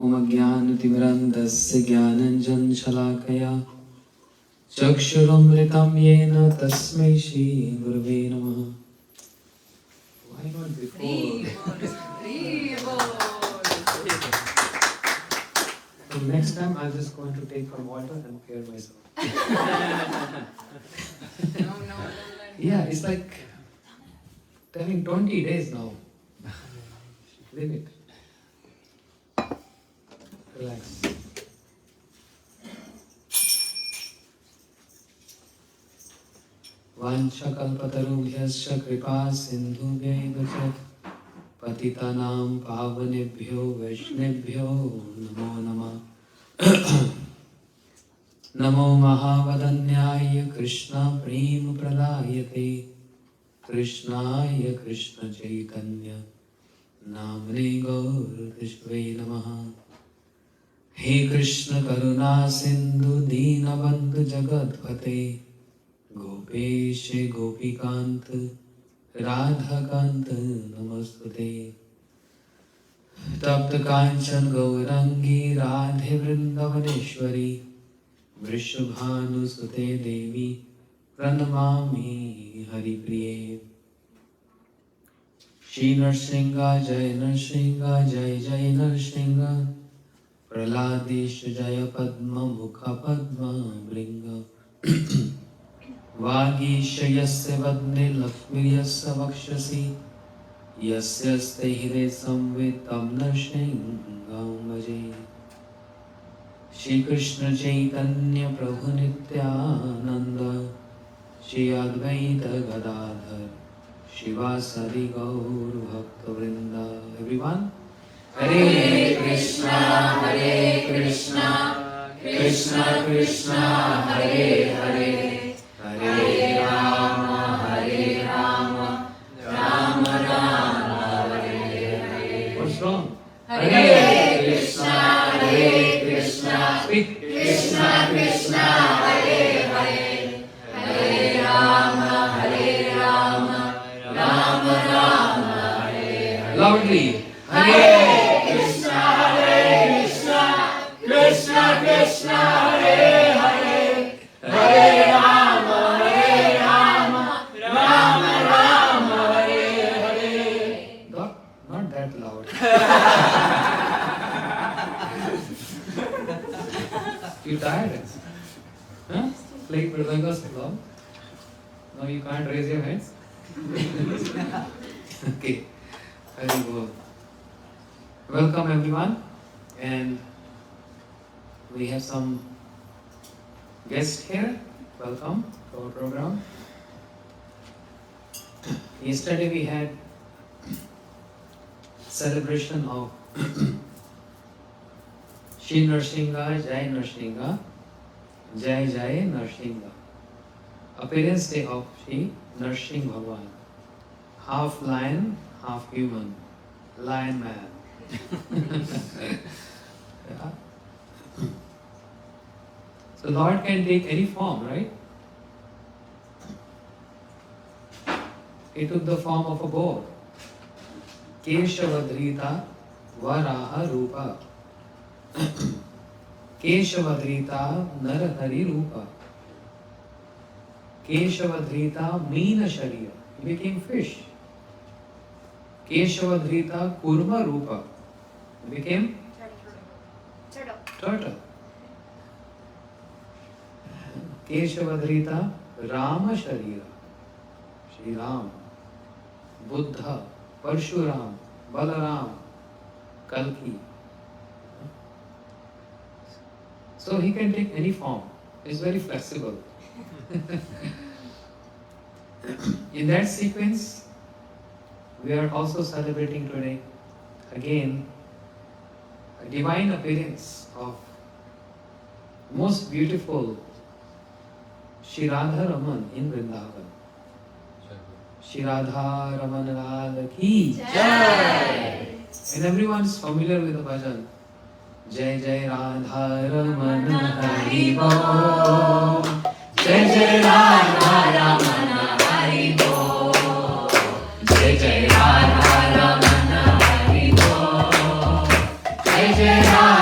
ओम अज्ञानतिमिरन्धस्य ज्ञानाञ्जनशलाकया चक्षुरुन्मिलितं येन तस्मै श्रीगुरवे नमः. Why not before? So next time I'm just going to take some water and clear myself. No. Yeah, it's like telling 20 days now. Limit. Relax. वाञ्छकल्पतरुभ्यश्च कृपा सिन्धुभ्यैव च पतितानां पावनेभ्यो वैष्णवेभ्यो नमो नमः. नमो महावदन्याय कृष्ण प्रेम प्रदायते कृष्णाय कृष्ण चैतन्य नामने गौरकृष्णे नमः. हे कृष्ण करुणा सिंधु दीनबंधु जगतपते गोपेश गोपीकांत राधाकांत नमस्तुते. तप्त कांचन गौरंगी राधे वृंदावनेश्वरी वृषभानुसुते देवी प्रणमामि हरिप्रिये. श्री नरसिंह जय जय नरसिंह प्रहलादेश जय पद्म मुख पद्म भृंग वागीश यस्य वदने लक्ष्मी यस्य वक्षसि यस्य हस्ते हृदये संवित् तं नरसिंहं भजे. श्री कृष्ण चैतन्य प्रभु नित्यानंद श्री अद्वैत गदाधर शिवासादि गौर भक्तवृंद. Everyone Hare Krishna Krishna Krishna Hare Hare Hare Ram Ram Ram Hare Hare. What's wrong? Hare Krishna speak. Krishna Hare Hare Hare Rama Rama Hare Hare. Loudly. Hare Krishna Krishna Hare Hare Hare Rama Rama Hare Hare. Not that loud. You tired? Huh? Like Mridanga long? No, you can't raise your hands? Okay. Very good. Welcome everyone. And we have some guests here. Welcome to our program. Yesterday we had celebration of Shri Narsingha, Jai Narsingha, Jai Jai Narsingha. Appearance day of Shri Narsingh Bhagwan. Half lion, half human. Lion man. Yeah. So Lord can take any form, right? He took the form of a boar. Keshavadrita Varaha Rupa. Keshavadrita Narahari Rupa. Keshavadrita Meena Sharira. He became fish. Keshavadrita Kurma Rupa. He became turtle. Keshavadrita Rama Sharira. Shri Ram, Buddha, Parshuram, Balaram, Kalki. So he can take any form. He's very flexible. In that sequence, we are also celebrating today again a divine appearance of most beautiful Shri Rādhā-Ramaṇa in Vrindavan. Shri Rādhā-Ramaṇa Lal ki Jai. And everyone is familiar with the bhajan. Jai Jai Rādhā-Ramaṇa Hari Bol. Jai Jai Rādhā-Ramaṇa Hari Bol. Jai Jai Rādhā-Ramaṇa Hari Bol. Jai Jai Rādhā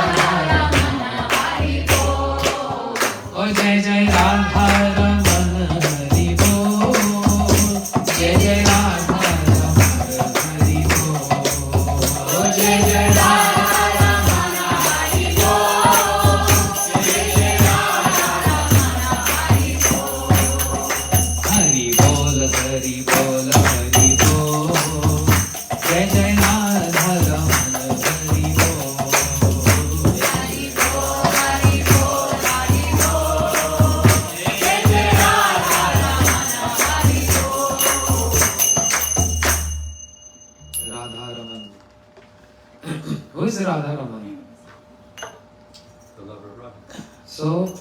So,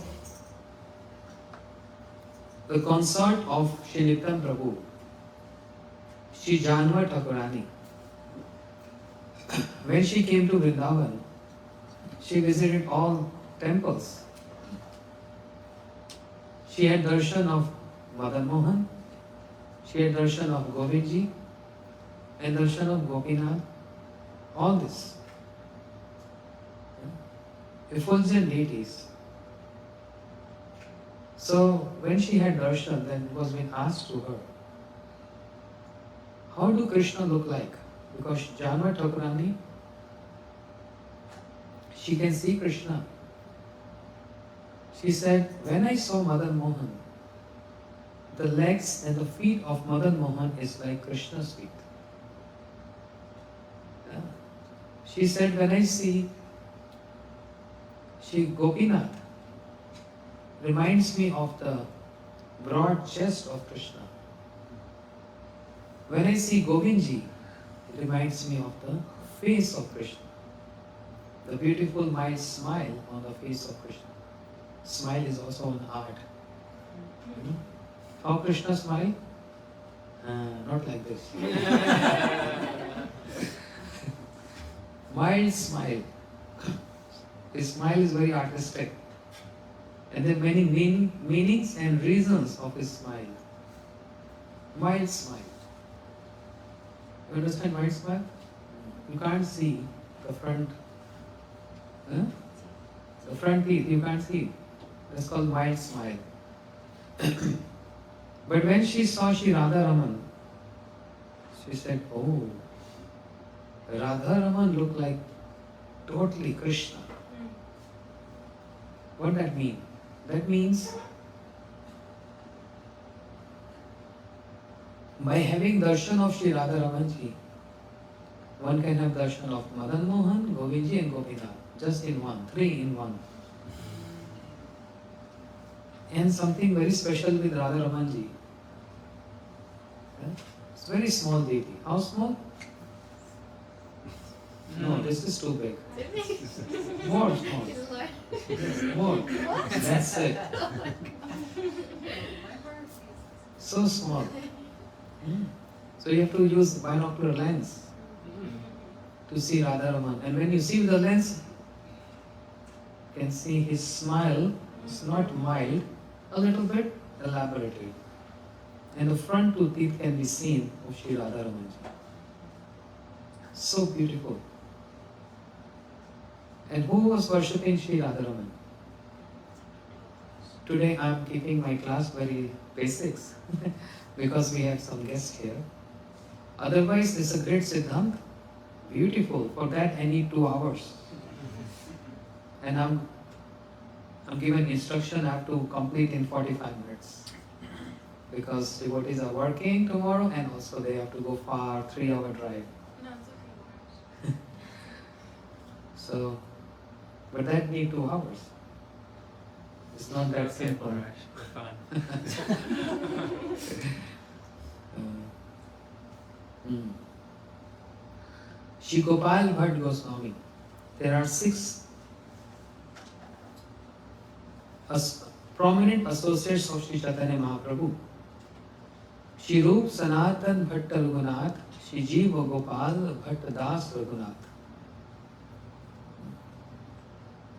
the consort of Shri Nityan Prabhu, Shri Janwa Thakurani, when she came to Vrindavan, she visited all temples. She had darshan of Madan Mohan, she had darshan of Govindji, and darshan of Gopinath, all this. Effulgent deities. So when she had darshan, then it was being asked to her, how do Krishna look like? Because Janwa Thakurani, she can see Krishna. She said, when I saw Madan Mohan, the legs and the feet of Madan Mohan is like Krishna's feet. Yeah. She said, when I see Shri Gopinath, reminds me of the broad chest of Krishna. When I see Govindji, it reminds me of the face of Krishna. The beautiful mild smile on the face of Krishna. Smile is also an art. How Krishna smile? Not like this. Mild smile. His smile is very artistic. And there are many meanings and reasons of his smile. Mild smile. You understand mild smile? You can't see the front. The front teeth, you can't see. That's called mild smile. But when she saw Shri Rādhā-Ramaṇa, she said, oh, Rādhā-Ramaṇa looked like totally Krishna. What does that mean? That means by having darshan of Shri Rādhā-Ramaṇji, one can have darshan of Madan Mohan, Govindji and Gopinath, just in one, 3 in 1. And something very special with Rādhā-Ramaṇji. It's very small deity. How small? No, this is too big. More small. More. That's it. So small. So you have to use binocular lens to see Rādhā-Ramaṇa. And when you see with the lens, you can see his smile is not mild, a little bit elaborated. And the front 2 teeth can be seen of Shri Rādhā-Ramaṇji. So beautiful. And who was worshipping Shri Rādhā-Ramaṇa? Today I am keeping my class very basics because we have some guests here. Otherwise, it's a great Siddhant. Beautiful. For that I need 2 hours. And I'm given instruction I have to complete in 45 minutes. Because devotees are working tomorrow and also they have to go far, 3-hour drive. No, it's okay. So, but that need 2 hours. It's not that simple. We're fine. Shri Gopal Bhatt Goswami. There are 6 prominent associates of Shri Chaitanya Mahaprabhu. Shri Rup Sanatan Bhatt Raghunath, Shri Jiva Gopal Bhatt Das Raghunath.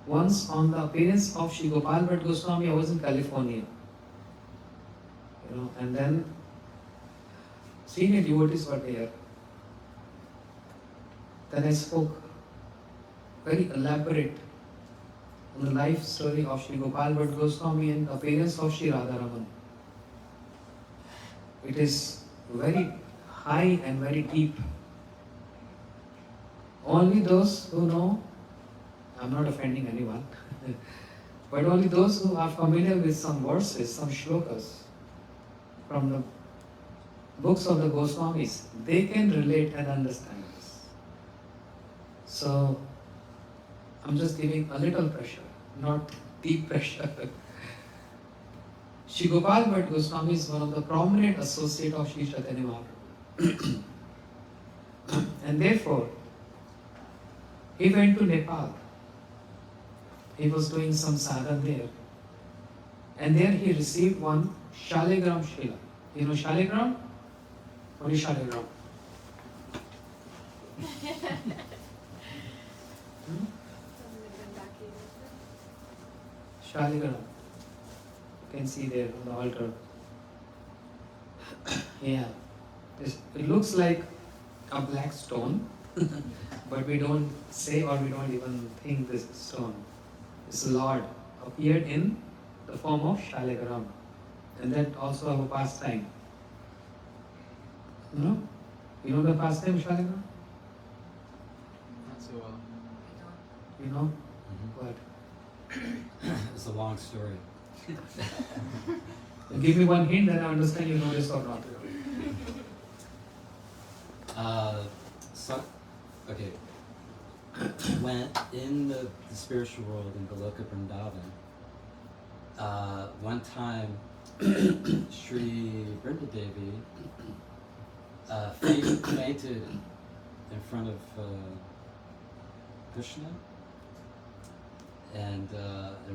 Once on the appearance of Shri Gopal Bhatt Goswami, I was in California. And then senior devotees were there. Then I spoke very elaborate on the life story of Shri Gopal Bhatt Goswami and the appearance of Shri Rādhā-Ramaṇa. It is very high and very deep. Only those who know, I'm not offending anyone, but only those who are familiar with some verses, some shlokas from the books of the Goswamis, they can relate and understand this. So, I'm just giving a little pressure, not deep pressure. Shri Gopal Bhatt Goswami is one of the prominent associates of Shri Chaitanya Mahaprabhu. And therefore, he went to Nepal. he was doing some sadhana there. And there he received one Shaligram Shila. You know Shaligram? What is Shaligram? Shaligram. You can see there on the altar. Yeah. It looks like a black stone, but we don't say or we don't even think this is stone. This Lord appeared in the form of Shaligram. And that also have a pastime. You know the pastime Shaligram? Not so well. You know? Mhm. What? It's a long story. Give me one hint, then I understand you know this or not. So, okay. When in the spiritual world in Goloka Vrindavan, one time Sri Vrinda Devi fainted in front of Krishna, and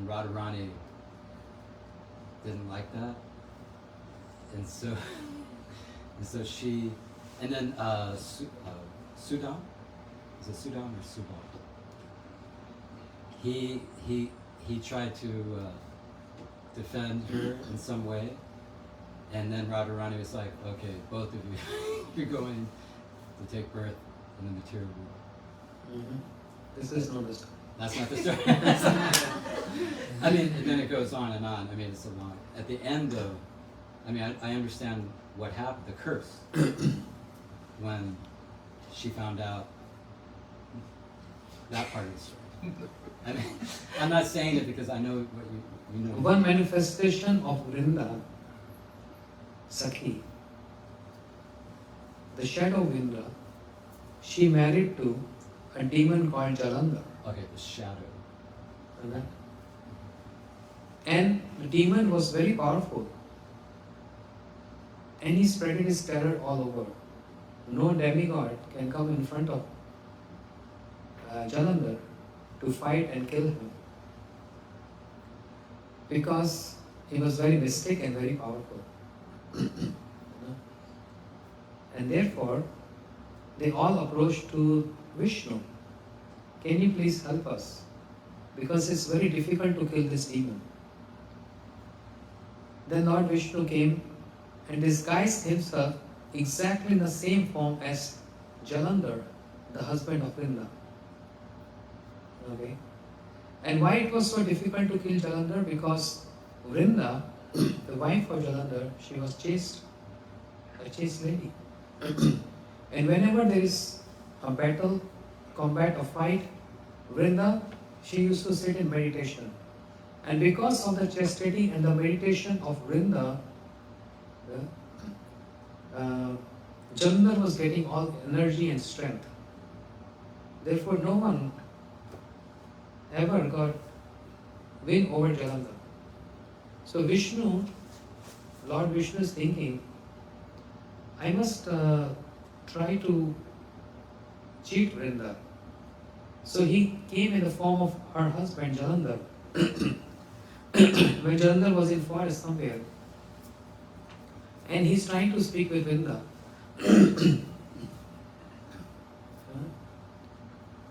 Radharani didn't like that, and so she, and then Sudam, is it Sudam or Subal? He tried to defend her in some way, and then Radharani was like, okay, both of you, you're going to take birth in the material world. This is not the story. That's not the story. I mean, and then it goes on and on. I mean, it's a long. At the end, though, I mean, I understand what happened, the curse, when she found out that part of the story. I mean, I'm not saying it because I know what you know. One manifestation of Vrinda, Sakhi, the shadow Vrinda, she married to a demon called Jalandhar. Okay, the shadow. Okay? And the demon was very powerful. And he spread his terror all over. No demigod can come in front of Jalandhar to fight and kill him. Because he was very mystic and very powerful. And therefore, they all approached to Vishnu. Can you please help us? Because it's very difficult to kill this demon. Then Lord Vishnu came and disguised himself exactly in the same form as Jalandhar, the husband of Vrinda. Okay? And why it was so difficult to kill Jalandhar? Because Vrinda, the wife of Jalandhar, she was chaste, a chaste lady. And whenever there is a battle, combat or fight, Vrinda, she used to sit in meditation. And because of the chastity and the meditation of Vrinda, Jalandhar was getting all energy and strength. Therefore, no one ever got win over Jalandhar. So Vishnu, Lord Vishnu is thinking, I must try to cheat Vrinda. So he came in the form of her husband Jalandhar. When Jalandhar was in forest somewhere, and he's trying to speak with Vrinda.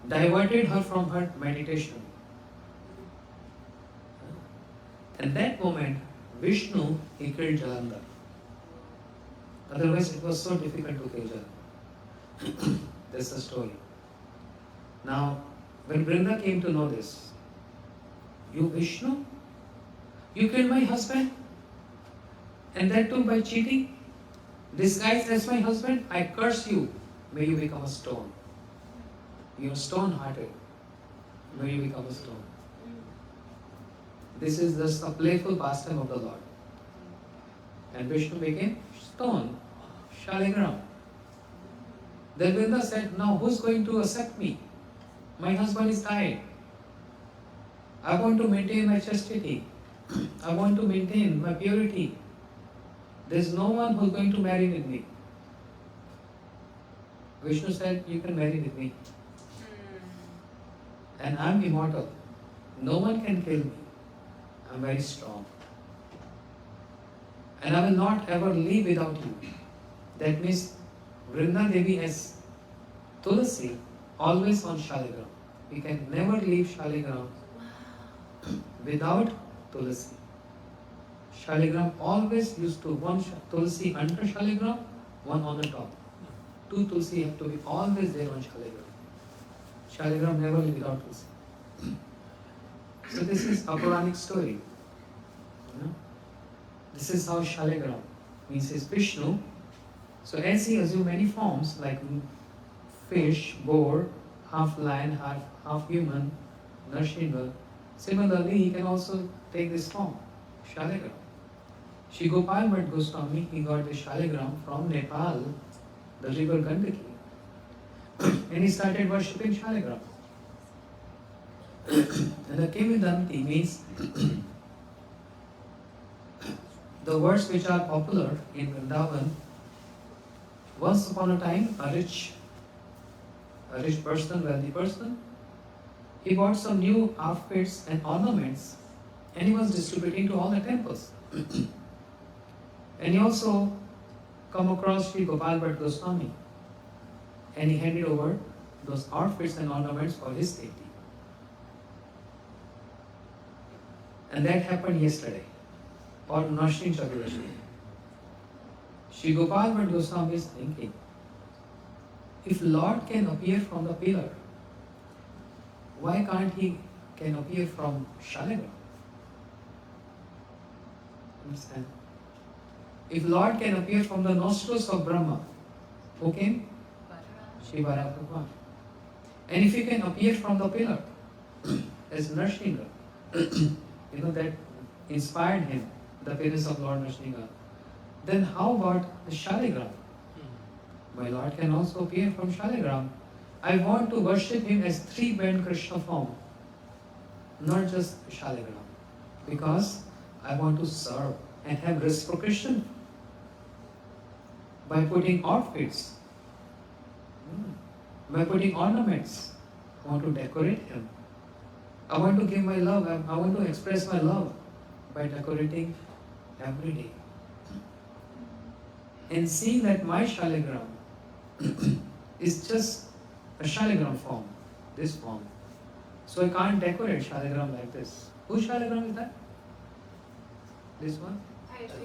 Diverted her from her meditation. At that moment, Vishnu, he killed Jalandhar. Otherwise, it was so difficult to kill Jalandhar. That's the story. Now, when Vrinda came to know this, you Vishnu? You killed my husband? And that too by cheating? Disguised as my husband? I curse you. May you become a stone. You are stone-hearted. May you become a stone. This is just a playful pastime of the Lord. And Vishnu became stone, Shaligram. Then Vrinda said, now who's going to accept me? My husband is died. I want to maintain my chastity. I want to maintain my purity. There's no one who's going to marry with me. Vishnu said, you can marry with me. And I'm immortal. no one can kill me. I'm very strong. And I will not ever leave without you. That means Vrinda Devi as Tulasi always on Shaligram. We can never leave Shaligram without Tulasi. Shaligram always used to one Tulasi under Shaligram, one on the top. Two Tulsi have to be always there on Shaligram. Shaligram never live without Tulsi. So this is a Puranic story. This is how Shaligram means is Vishnu. So as he assumed many forms like fish, boar, half lion, half human, Narsingha, similarly he can also take this form, Shaligram. Shri Gopal Bhatt Goswami, he got the Shaligram from Nepal, the river Gandaki, and he started worshipping Shaligram. And the Kividanti means the words which are popular in Vrindavan. Once upon a time, a rich person, wealthy person, he bought some new outfits and ornaments and he was distributing to all the temples. And he also come across Sri Gopal Bhatt Goswami and he handed over those outfits and ornaments for his safety. And that happened yesterday, or Nashrin Chaturdashi. Sri Gopal Bhatt Goswami is thinking, if Lord can appear from the pillar, why can't he can appear from Shaligram? Understand? If Lord can appear from the nostrils of Brahma, who came? Shri Bharat Bhagwan. And if he can appear from the pillar as Narsingha, that inspired him, the appearance of Lord Narsingha, then how about the Shaligram? My Lord can also appear from Shaligram. I want to worship him as three-band Krishna form, not just Shaligram, because I want to serve and have reciprocation by putting outfits, by putting ornaments. I want to decorate him. I want to give my love. I want to express my love by decorating every day. And seeing that my Shaligram is just a Shaligram form, this form. So I can't decorate Shaligram like this. Whose Shaligram is that? This one?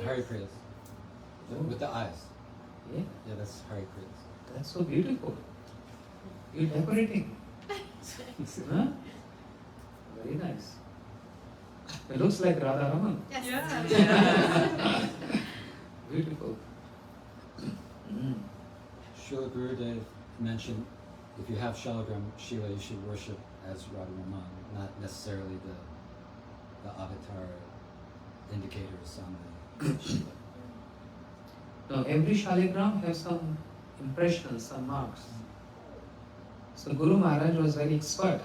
Hari Priya's. With the eyes. Yeah, Yeah, that's Hari Priya's. that's so beautiful. You're decorating. Huh? Very nice. It looks like Rādhā-Ramaṇa. Yes. Beautiful. Srila Gurudev mentioned if you have Shaligram Shiva, you should worship as Rādhā-Ramaṇa, not necessarily the avatar indicators on the Shiva. Now every Shaligram has some impressions, some marks. So Guru Maharaj was very expert.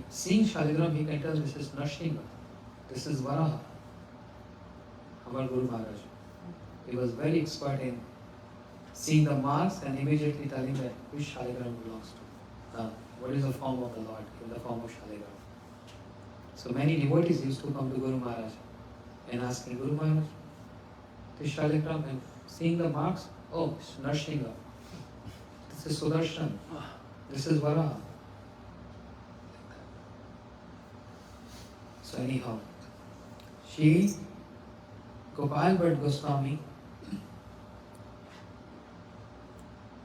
Seeing Shaligram, he can tell this is Narsingha, this is Varaha. Our Guru Maharaj. He was very expert in seeing the marks and immediately telling that which Shaligram belongs to. What is the form of the Lord in the form of Shaligram. So many devotees used to come to Guru Maharaj and asking Guru Maharaj, this Shaligram, and seeing the marks, oh, it's Narsingha. This is Sudarshan. This is Varaha. So anyhow, Shri Gopal Bhatt Goswami.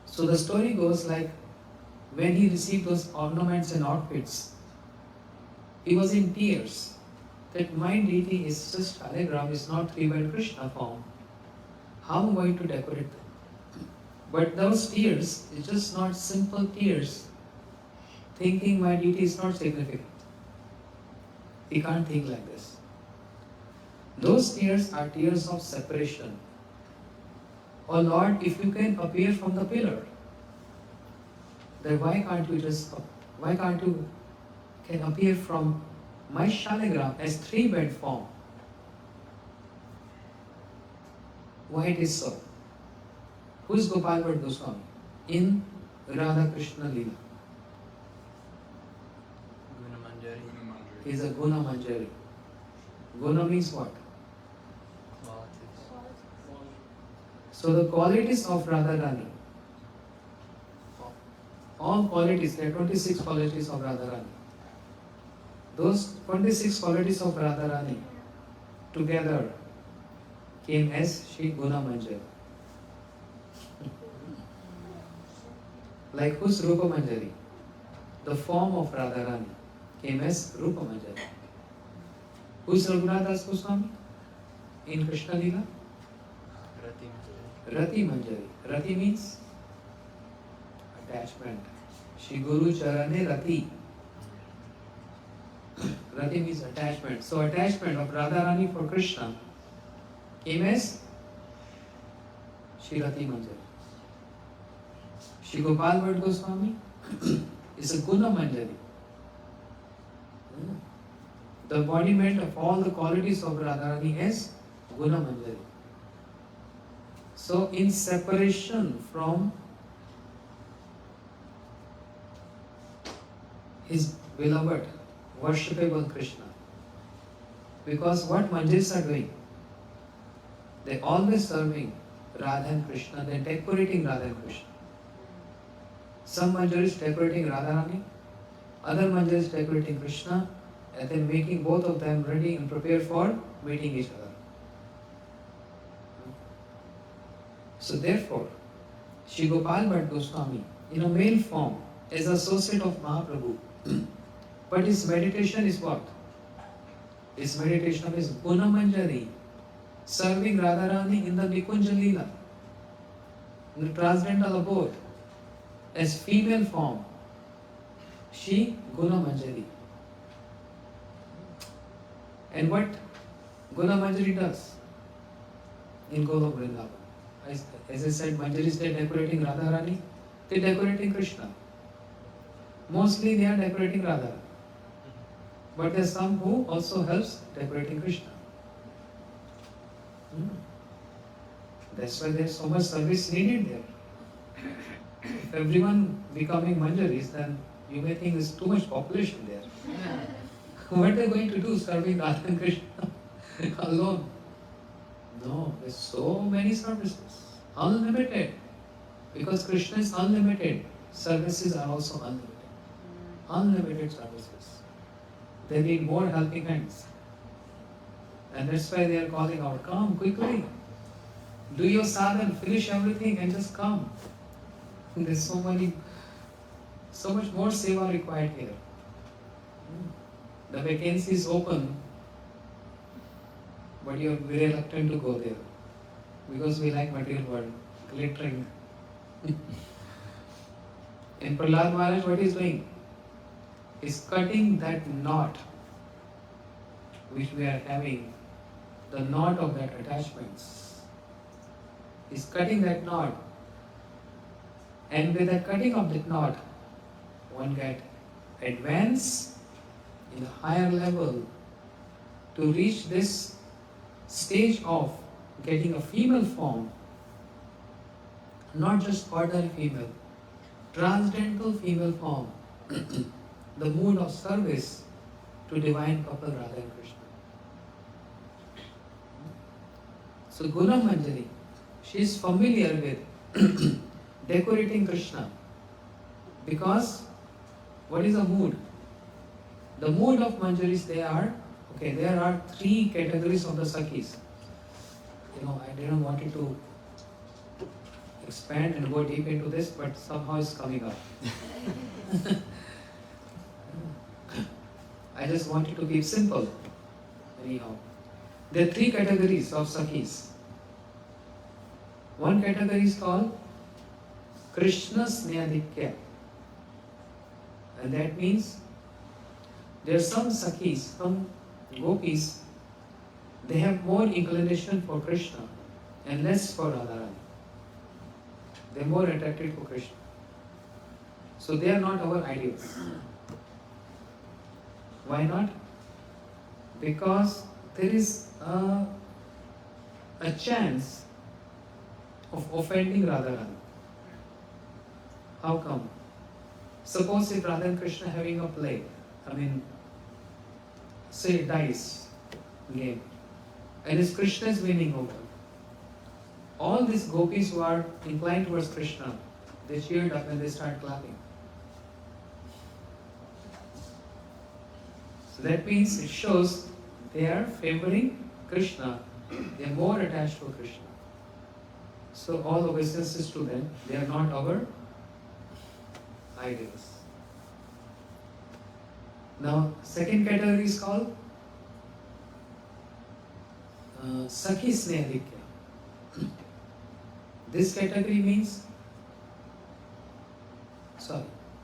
So the story goes like, when he received those ornaments and outfits, he was in tears that my deity is just Shaligram, is not three-band Krishna form. How am I going to decorate them? But those tears is just not simple tears, thinking my deity is not significant. He can't think like this. Those tears are tears of separation. Oh Lord, if you can appear from the pillar, then why can't you can appear from my Shaligram as three-band form? Why it is so? Who is Gopal Bhatt Goswami? In Radha Krishna Leela. Guna Manjari. is a Guna Manjari. Guna means what? So the qualities of Radharani, all qualities, there are 26 qualities of Radharani. Those 26 qualities of Radharani together came as Shri Guna Manjari. Like whose Rupa Manjari? The form of Radharani came as Rupa Manjari. Who's Raghunath Das Goswami in Krishna Lila? Rati Manjari. Rati means attachment. Shri Guru Charane Rati. Rati means attachment. So attachment of Radharani for Krishna came as Shri Rati Manjari. Shri Gopal Bhatt Goswami is a Guna Manjari. The embodiment of all the qualities of Radharani is Guna Manjari. So in separation from his beloved, worshipable Krishna, because what Manjaris are doing? They always serving Radha and Krishna, they are decorating Radha and Krishna. Some Manjaris decorating Radharani, other Manjaris decorating Krishna, and then making both of them ready and prepared for meeting each other. So therefore, Shri Gopal Bhatt Goswami, in a male form, is associate of Mahaprabhu. But his meditation is what? His meditation is Guna Manjari, serving Radharani in the Nikunja Leela, in the transcendental abode, as female form, she Guna Manjari. And what Guna Manjari does in Golok Vrindavan? As I said, Manjaris, they are decorating Radharani, they are decorating Krishna. Mostly they are decorating Radha. But there are some who also helps decorating Krishna. That's why there is so much service needed there. If everyone becoming Manjaris, then you may think there is too much population there. What are they going to do serving Radha and Krishna alone? No, there are so many services. Unlimited. Because Krishna is unlimited. Services are also unlimited. Unlimited services. They need more helping hands. And that's why they are calling out, come quickly. Do your sadhana, finish everything and just come. There's so much more seva required here. The vacancy is open, but you are very reluctant to go there. Because we like material world, glittering. And Prahlad Maharaj, what he is doing? Is cutting that knot which we are having, the knot of that attachments. Is cutting that knot, and with the cutting of that knot, one get advance in a higher level to reach this stage of getting a female form, not just ordinary female, transcendental female form. The mood of service to divine couple Radha and Krishna. So Guna Manjari, she is familiar with decorating Krishna. Because what is the mood? The mood of Manjaris, there are three categories of the Sakhis. I didn't want it to expand and go deep into this, but somehow it's coming up. I just wanted to keep simple. Anyhow, there are three categories of Sakhis. One category is called Krishna Snehadikya. And that means there are some Sakhis, some gopis, they have more inclination for Krishna and less for Radharani. They are more attracted for Krishna. So they are not our ideals. Why not? Because there is a chance of offending Radharani. How come? Suppose if Radha and Krishna having a play, say dice game, and if Krishna is winning over, all these gopis who are inclined towards Krishna, they cheered up and they start clapping. So that means it shows they are favoring Krishna, they are more attached to Krishna. So all obeisances to them, they are not our idols. Now, second category is called Sakhi Snehadikya. This category means,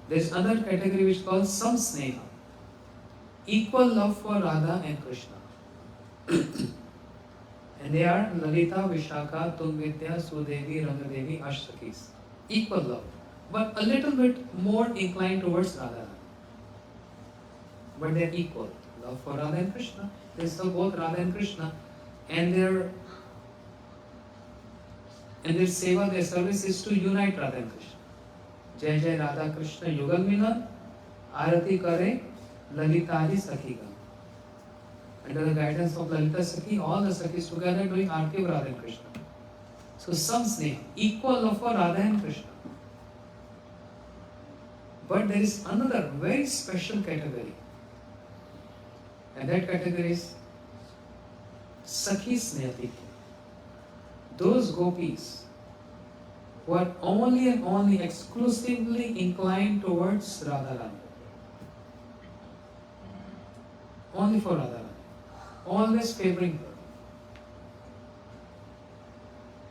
there's another category which is called Samsneha. Equal love for Radha and Krishna. And they are Lalita, Vishaka, Tungvidya, Sudevi, Rangadevi, Ashtakis. Equal love. But a little bit more inclined towards Radha. But they are equal. Love for Radha and Krishna. They serve both Radha and Krishna. And their seva, their service is to unite Radha and Krishna. Jai Jai Radha Krishna Yugal Milan, Arati Kare, Lalitari Sakhigam. Under the guidance of Lalita Sakhi, all the Sakhis together doing Arati of Radha and Krishna. So some sneha, equal love for Radha and Krishna. But there is another very special category. And that category is Sakhi Snehatikya. Those gopis who are only and only exclusively inclined towards Radharani. Only for Radharani. Always favoring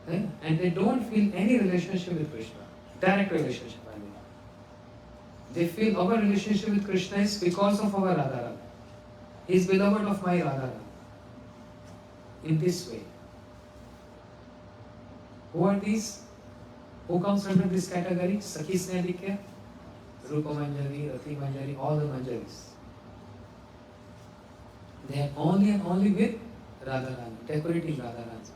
her. And they don't feel any relationship with Krishna. Direct relationship, I mean. They feel our relationship with Krishna is because of our Radharani. He is beloved of my Radharani. In this way. Who are these? Who comes under this category? Sakhi Snehadikya, Rupa Manjari, Rati Manjari, all the Manjaris. They are only and only with Radharani, decorating Radharani,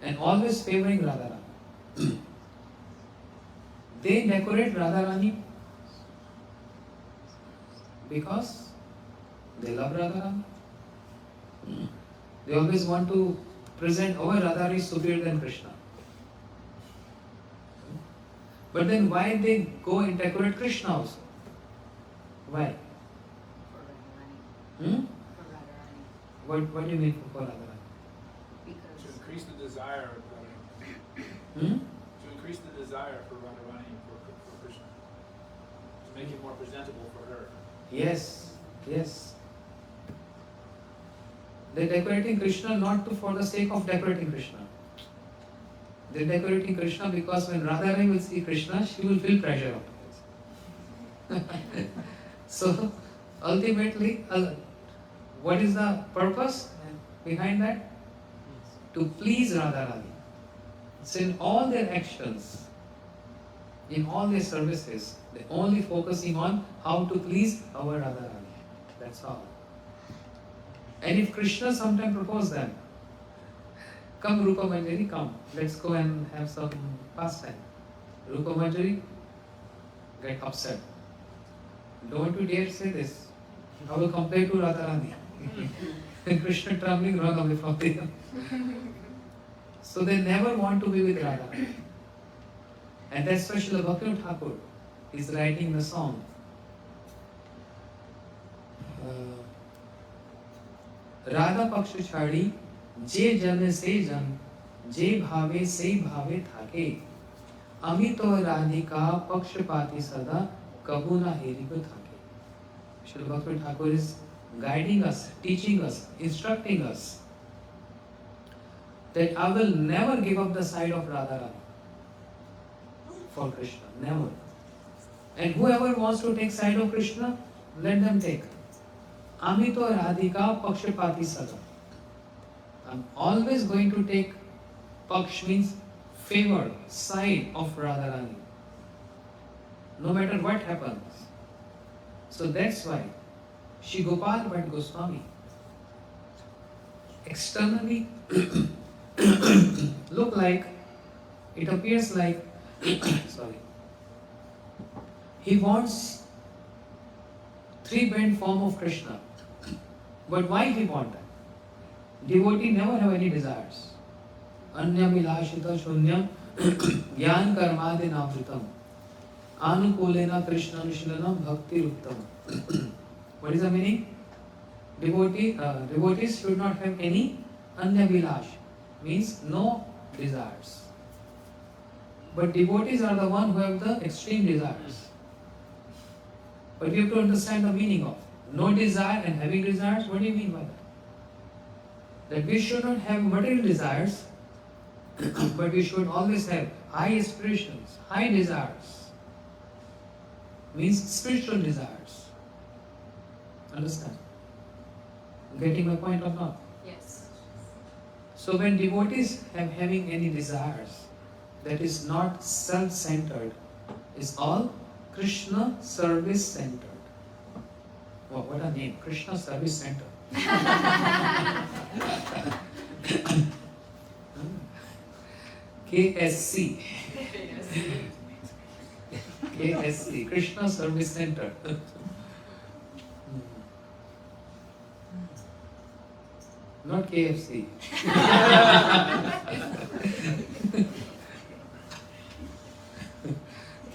and always favoring Radharani. They decorate Radharani because they love Radharani. They always want to present our Radharani superior than Krishna. But then why they go and decorate Krishna also? Why? What do you mean for Radharani? Because To increase the desire of Radharani. To increase the desire for Radharani for Krishna. To make it more presentable for her. Yes, yes. They're decorating Krishna not for the sake of decorating Krishna. They're decorating Krishna because when Radharani will see Krishna, she will feel pleasure of it. So, ultimately, what is the purpose behind that? To please Radharani. So in all their actions, in all their services, they're only focusing on how to please our Radharani. That's all. And if Krishna sometime propose them, come Rupa Manjari, come, let's go and have some pastime. Rupa Manjari get upset. Don't you dare say this. I will complain to Radharani. And Krishna traveling run away from them. So they never want to be with Radha. And that's why Srila Bhakti Thakur is writing the song. Radha Paksha Chadi, Je Jan Se Jan, Je Bhave Se Bhave Thake, Amito Radhika Pakshapati Sada, Kabuna Heriku Thake. Srila Bhakti Thakur is guiding us, teaching us, instructing us that I will never give up the side of Radharani for Krishna, never. And whoever wants to take side of Krishna, let them take. Amito Radhika Pakshapati Sada. I'm always going to take Paksh means favor, side of Radharani. No matter what happens. So that's why Shri Gopal Bhatt Goswami externally look like, it appears like, sorry, he wants three-bent form of Krishna, But why he want that? Devotee never have any desires. Anyam ilashita shunyam jnana karmadi navritam anukulena krishna nishlanam bhakti ruttam. What is the meaning? Devotees should not have any anyabilash, means no desires. But devotees are the one who have the extreme desires. But you have to understand the meaning of no desire and having desires. What do you mean by that? That we should not have material desires, but we should always have high aspirations, high desires. Means spiritual desires. Understand? Getting my point or not? Yes. So when devotees having any desires, that is not self-centered, is all Krishna service centered. Wow, what a name, Krishna service center. KSC. KSC, Krishna Service Center. Not KFC.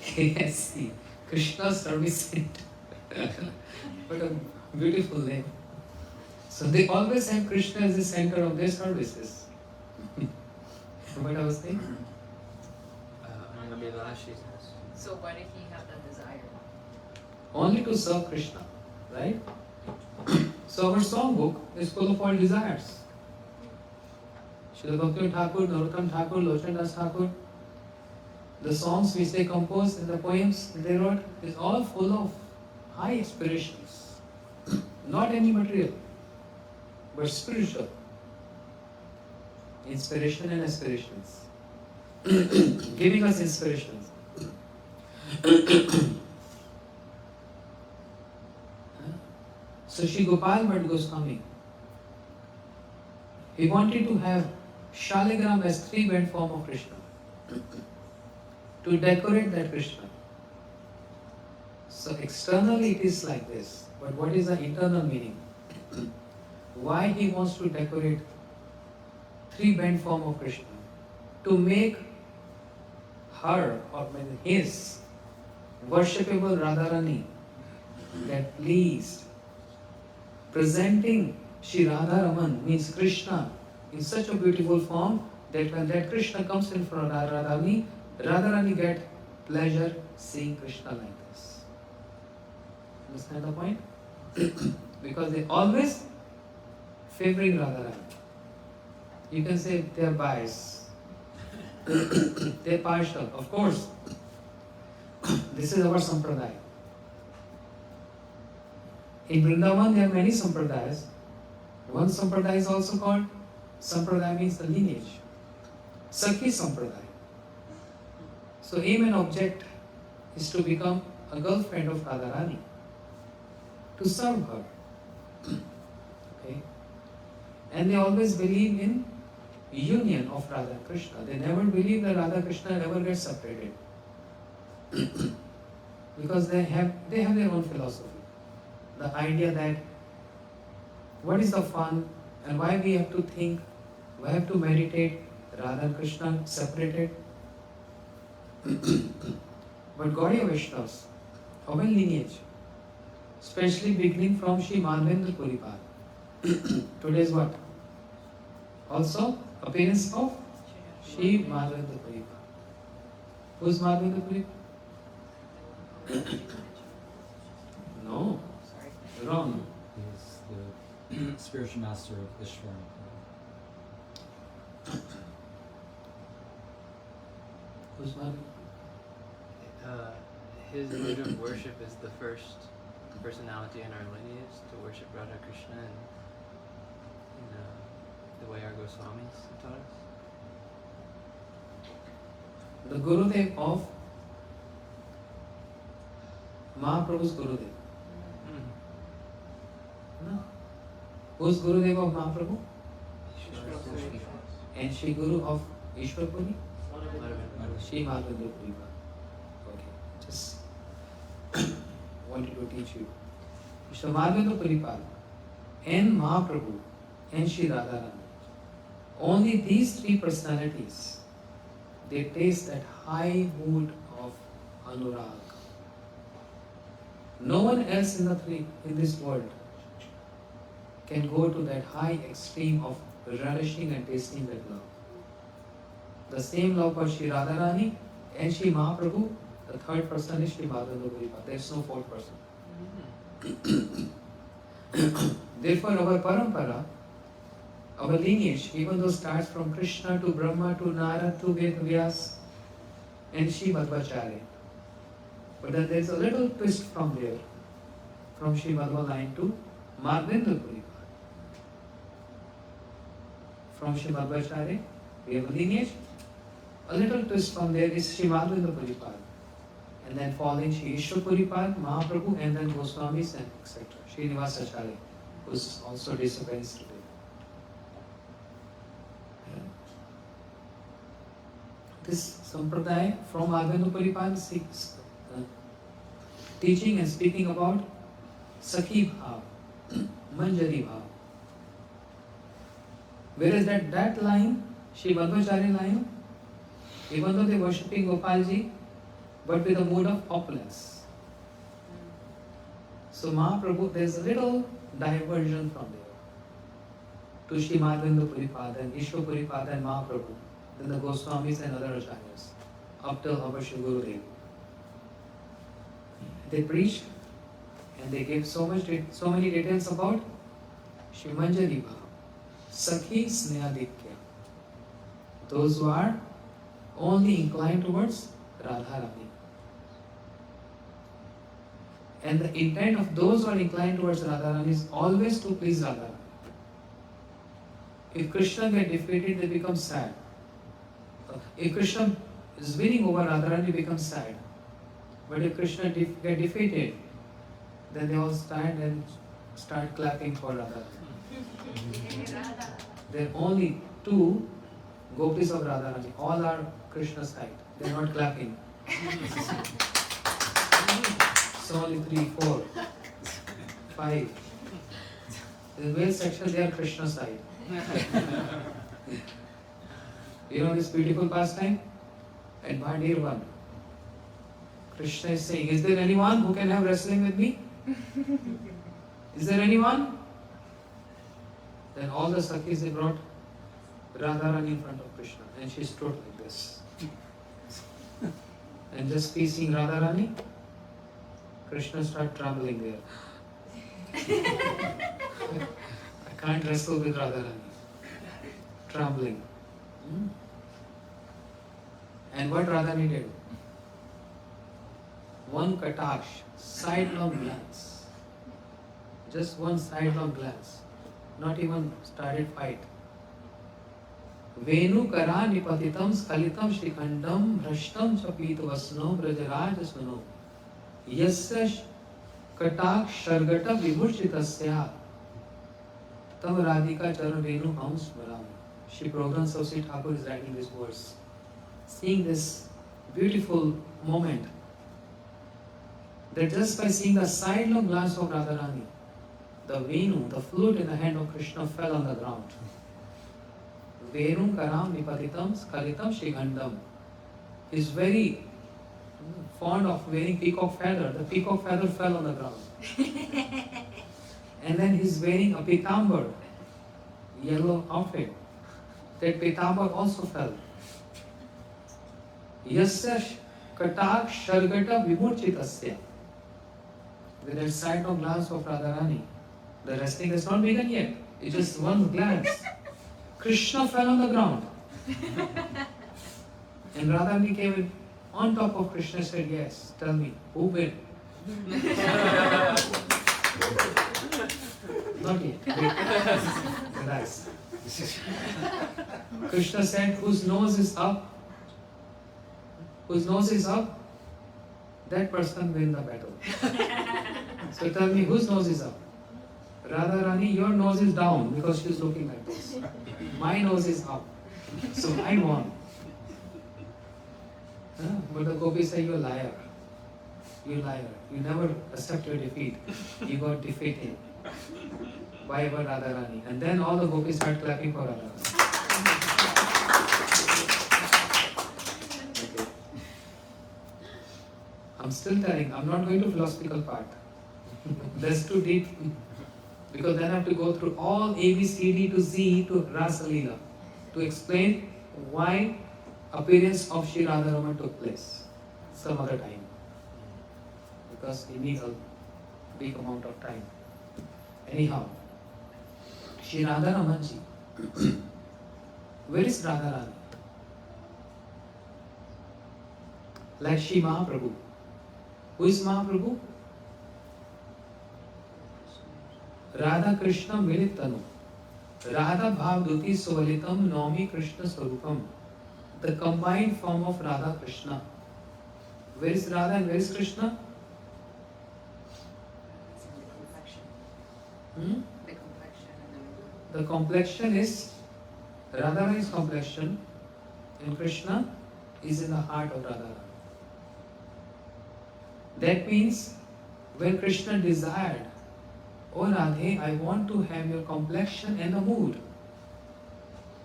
KSC, Krishna Service Center. What a beautiful name. So they always have Krishna as the center of their services. What I was saying? So why did he have that desire? Only to serve Krishna, right? So our songbook is full of all desires. Srila Bhakti Thakur, Narottam Thakur, Lochan Das Thakur, the songs which they composed and the poems they wrote is all full of high aspirations. Not any material, but spiritual. Inspiration and aspirations. Giving us inspirations. So Shri Gopal Bhatt Goswami, he wanted to have Shaligram as three-band form of Krishna, to decorate that Krishna. So externally it is like this, but what is the internal meaning? Why he wants to decorate three-band form of Krishna? To make her, or his, worshipable Radharani, get pleased. Presenting Shri Rādhā-Ramaṇa means Krishna in such a beautiful form that when that Krishna comes in front of Radharani, Radharani get pleasure seeing Krishna like this. Understand the point? Because they always favoring Radharani. You can say they are biased. They are partial. Of course, this is our sampradaya. In Vrindavan there are many sampradayas. One sampradaya is also called, sampradaya means the lineage. Sakhi sampradaya. So aim and object is to become a girlfriend of Radharani, to serve her. Okay? And they always believe in union of Radha and Krishna. They never believe that Radha and Krishna ever get separated. Because they have their own philosophy. The idea that what is the fun and why we have to think, why have to meditate Radha and Krishna separated. But Gaudiya Vaishnavas, our lineage, especially beginning from Shri Madhavendra Puripal. Today is what? Also appearance of Shri Madhavendra Puripal. Who is Madhavendra Puripal? No. Wrong. He's the spiritual master of Ishvara. Who's Madhavendra? His mode of worship is the first personality in our lineage to worship Radha Krishna in the way our Goswamis taught us. The Gurudev of Mahaprabhu's Gurudev. No. Who's Gurudev of Mahaprabhu? And Shri Guru of Ishwarpuri? Shri Madhavendra Puripal. Okay, just wanted to teach you. Shri Madhavendra Puripal, and Mahaprabhu and Shri Radharani. Only these three personalities, they taste that high mood of anurag. No one else in this world can go to that high extreme of relishing and tasting that love. The same love for Shri Radharani and Shri Mahaprabhu, the third person is Shri Madhavendra Puripad. There is no fourth person. Therefore, our parampara, our lineage, even though starts from Krishna to Brahma to Narad to Ved Vyas and Shri Madhvacharya, but then there is a little twist from there, from Shri Madhva line to Madhavendra Puripad. From Shri Madhvacharya, we have a lineage. A little twist from there is Shri Madhavendra Puripad. And then following Shri Ishwar Puripad, Mahaprabhu, and then Goswamis and etc. Shri Nivasacharya, who is also disappears today. This sampradaya from Madhavendra Puripad is teaching and speaking about Sakhi Bhav, Manjari Bhav. Whereas that line, Shri Madhvacharya line, even though they are worshipping Gopalji, but with a mood of opulence. So Mahaprabhu, there is a little diversion from there to Shri Madhavendra Puripad and Ishwar Puripad and Mahaprabhu, then the Goswamis and other acharyas, up till our Shri Gurudev. They preached and they gave so many details about Shri Manjari Bhav, Sakhi Snehadikya, those who are only inclined towards Rādhā-Ramaṇa. And the intent of those who are inclined towards Rādhā-Ramaṇa is always to please Rādhā-Ramaṇa. If Krishna get defeated, they become sad. If Krishna is winning over Rādhā-Ramaṇa, they become sad. But if Krishna get defeated, then they all stand and start clapping for Rādhā-Ramaṇa. There are only two gopis of Rādhā-Ramaṇa. All are Krishna's side. They are not clapping. So only 3, 4, 5. In the male section, they are Krishna's side. You know this beautiful pastime? At Bhandir 1, Krishna is saying, is there anyone who can have wrestling with me? Is there anyone? Then all the Sakhis, they brought Radharani in front of Krishna and she stood like this. And just facing Radharani, Krishna started trembling there. I can't wrestle with Radharani. Trembling. And what Radharani did? One kataksh, sidelong glance. Just one sidelong glance. Not even started fight. Venu kara nipatitam skalitam shikandam bhrashtam chapita vasno brajaraj suno yasya katak shargata vibhushitasya tam radhika charan venu ham smaram. Shri Prabhupada Saraswati Thakur is writing this verse. Seeing this beautiful moment, that just by seeing the sidelong glance of Radharani, the Venu, the flute in the hand of Krishna fell on the ground. Venu karam nipatitam skalitam shigandam. He is very fond of wearing peacock feather. The peacock feather fell on the ground. And then he is wearing a pitambar, yellow outfit. That pitambar also fell. Yasya katak shargata vimurchitasya. With that sidelong glance of Radharani, the wrestling has not begun yet. It's just one glance. Krishna fell on the ground. And Radharani came on top of Krishna and said, yes, tell me, who will? Not yet. Wait. Relax. Krishna said, whose nose is up? Whose nose is up? That person win the battle. So tell me, whose nose is up? Radharani, your nose is down because she's looking like this. My nose is up. So I won. But the gopis say, you're a liar. You're a liar. You never accept your defeat. You got defeated. by our Radharani. And then all the gopis start clapping for Radharani. Okay. I'm still telling, I'm not going to philosophical part. That's too deep. Because then I have to go through all A, B, C, D to Z to Rasa Leela to explain why appearance of Sri Rādhā-Ramaṇa took place some other time. Because we need a big amount of time. Anyhow, Sri Rādhā-Ramaṇa ji, where is Radharani? Like Shri Mahaprabhu. Who is Mahaprabhu? Radha Krishna Militanu. Radha Bhavduti Svalitam Nomi Krishna Swarupam. The combined form of Radha Krishna. Where is Radha and where is Krishna? It's in the complexion. Hmm? The complexion and The complexion is Radharani's complexion and Krishna is in the heart of Radharani. That means when Krishna desired, "Oh Radhe, I want to have your complexion and the mood,"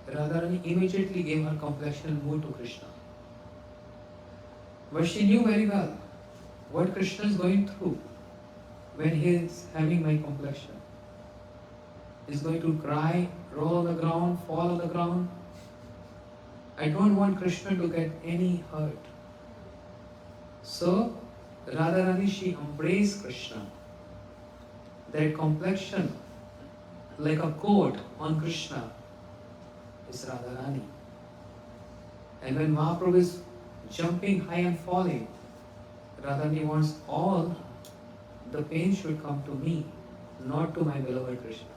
Radharani immediately gave her complexion and mood to Krishna. But she knew very well what Krishna is going through when he is having my complexion. He is going to cry, roll on the ground, fall on the ground. I don't want Krishna to get any hurt. So, Radharani, she embraced Krishna. That complexion, like a coat on Krishna, is Radharani. And when Mahaprabhu is jumping high and falling, Radharani wants all the pain should come to me, not to my beloved Krishna.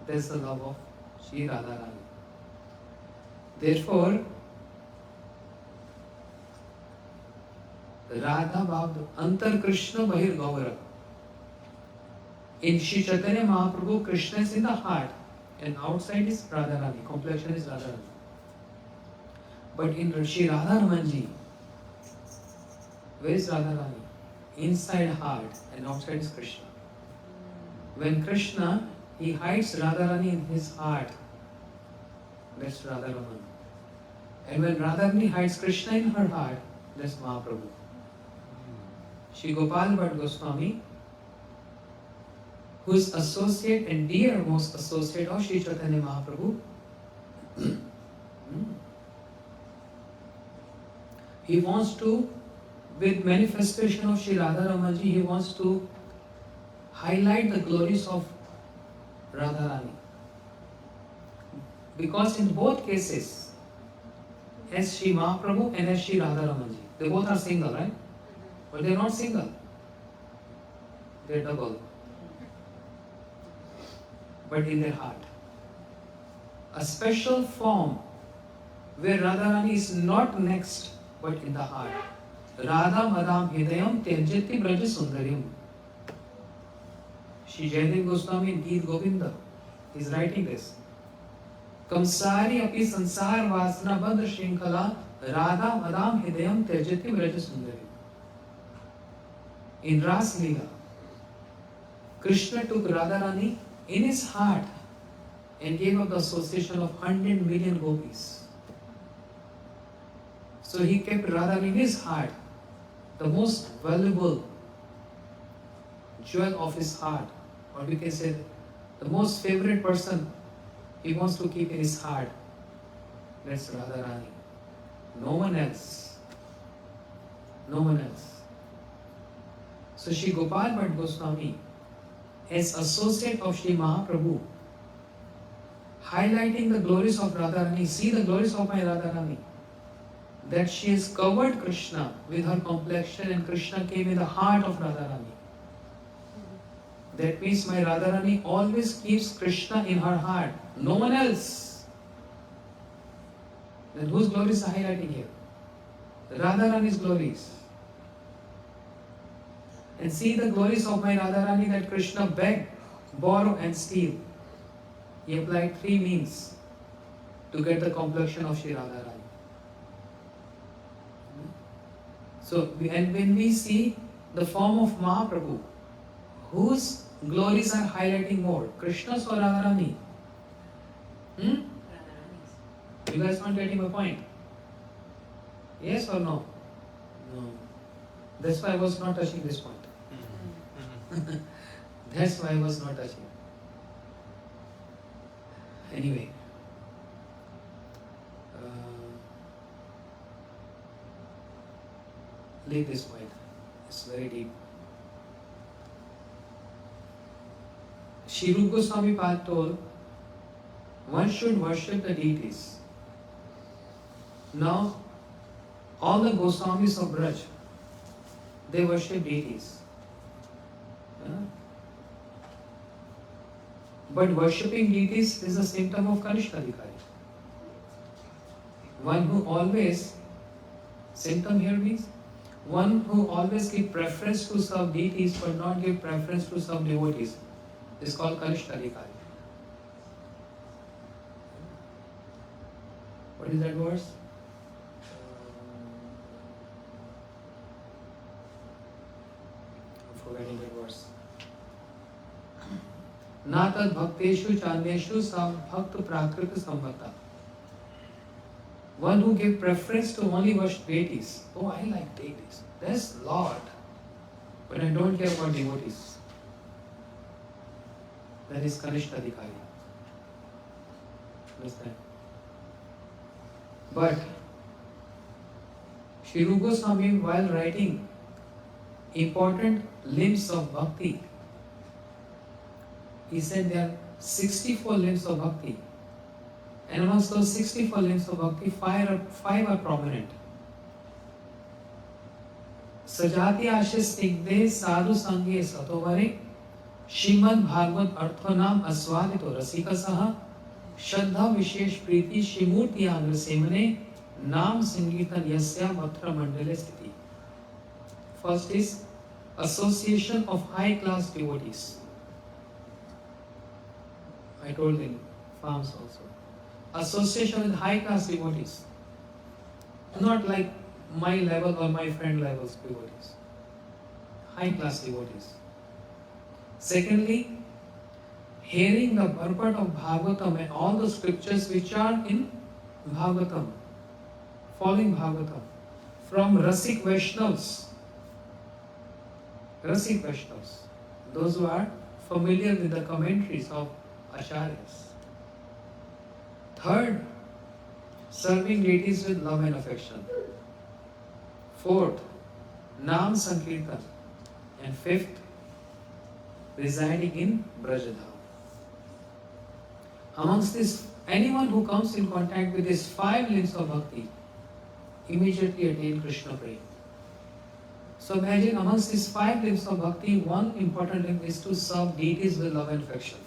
That's the love of Sri Radharani. Therefore, Radha Bhavdu Antar Krishna Bahir Gaura. In Sri Chaitanya Mahaprabhu, Krishna is in the heart and outside is Radharani, complexion is Radharani. But in Sri Rādhā-Ramaṇa ji, where is Radharani? Inside heart and outside is Krishna. When Krishna, he hides Radharani in his heart, that's Rādhā-Ramaṇa. And when Radharani hides Krishna in her heart, that's Mahaprabhu. Shri Gopal Bhatt Goswami, who is associate and dearmost associate of Sri Chaitanya Mahaprabhu, he wants to, with manifestation of Sri Rādhā-Ramaṇa ji, he wants to highlight the glories of Radharani. Because in both cases, as Sri Mahaprabhu and as Sri Rādhā-Ramaṇa ji, they both are single, right? But they are not single. They are double. But in their heart. A special form where Radharani is not next but in the heart. Radha Madam Hidayam Tejati Braja Sundarim. Shri Jayadev Goswami in Geet Govinda is writing this. Kamsari api sansar vasana bandha shrinkala Radha Madam Hidayam Tejati Braja Sundarim. In Ras Leela, Krishna took Radharani in his heart and gave up the association of 100 million gopis. So he kept Radharani in his heart, the most valuable jewel of his heart, or we can say the most favorite person he wants to keep in his heart. That's Radharani. No one else. No one else. So Shri Gopal Bhatt Goswami, as associate of Sri Mahaprabhu, highlighting the glories of Radharani, see the glories of my Radharani, that she has covered Krishna with her complexion and Krishna came in the heart of Radharani. That means my Radharani always keeps Krishna in her heart, no one else. Then whose glories are highlighting here? Radharani's glories. And see the glories of my Radharani that Krishna beg, borrow and steal. He applied 3 means to get the complexion of Sri Radharani. So, and when we see the form of Mahaprabhu, whose glories are highlighting more? Krishna's or Radharani? You guys not getting my point? Yes or no? No. That's why I was not touching this point. That's why I was not touching. Anyway. Leave this point. It's very deep. Shri Rupa Goswami Pad told one should worship the deities. Now, all the Goswamis of Braj, they worship deities. But worshipping deities is a symptom of Kanishta Adhikari. One who always, symptom here means, one who always give preference to some deities but not give preference to some devotees is called Kanishta Adhikari. What is that verse? I'm forgetting that verse. Natad bhakteshu chandeshu sam bhakt prakrita sambhata. One who gives preference to only worship deities. Oh, I like deities. That's Lord. But I don't care about devotees. That is Kanishta Adhikari. Understand? But Shri Rupa Goswami, while writing important limbs of bhakti, he said there are 64 limbs of bhakti. And amongst those 64 limbs of bhakti, five are prominent. Sajati ashis tigde sadhu sangye satovare Shrimad Bhagavad Arthonam Aswadito Rasika Saha Shraddha Vishesh Priti Shrimurti Agra Semane Nam Sangeetan Yasya Matra Mandale Sthiti. First is association of high class devotees. I told in farms also. Association with high class devotees. Not like my level or my friend level's devotees. High class devotees. Secondly, hearing the purport of Bhagavatam and all the scriptures which are in Bhagavatam, following Bhagavatam, from Rasik Vaishnavas. Rasik Vaishnavas, those who are familiar with the commentaries of Acharyas. Third, serving deities with love and affection. Fourth, Nam Sankirtan. And fifth, residing in Brajadham. Amongst this, anyone who comes in contact with these five limbs of bhakti immediately attain Krishna prema. So imagine amongst these five limbs of bhakti, one important limb is to serve deities with love and affection,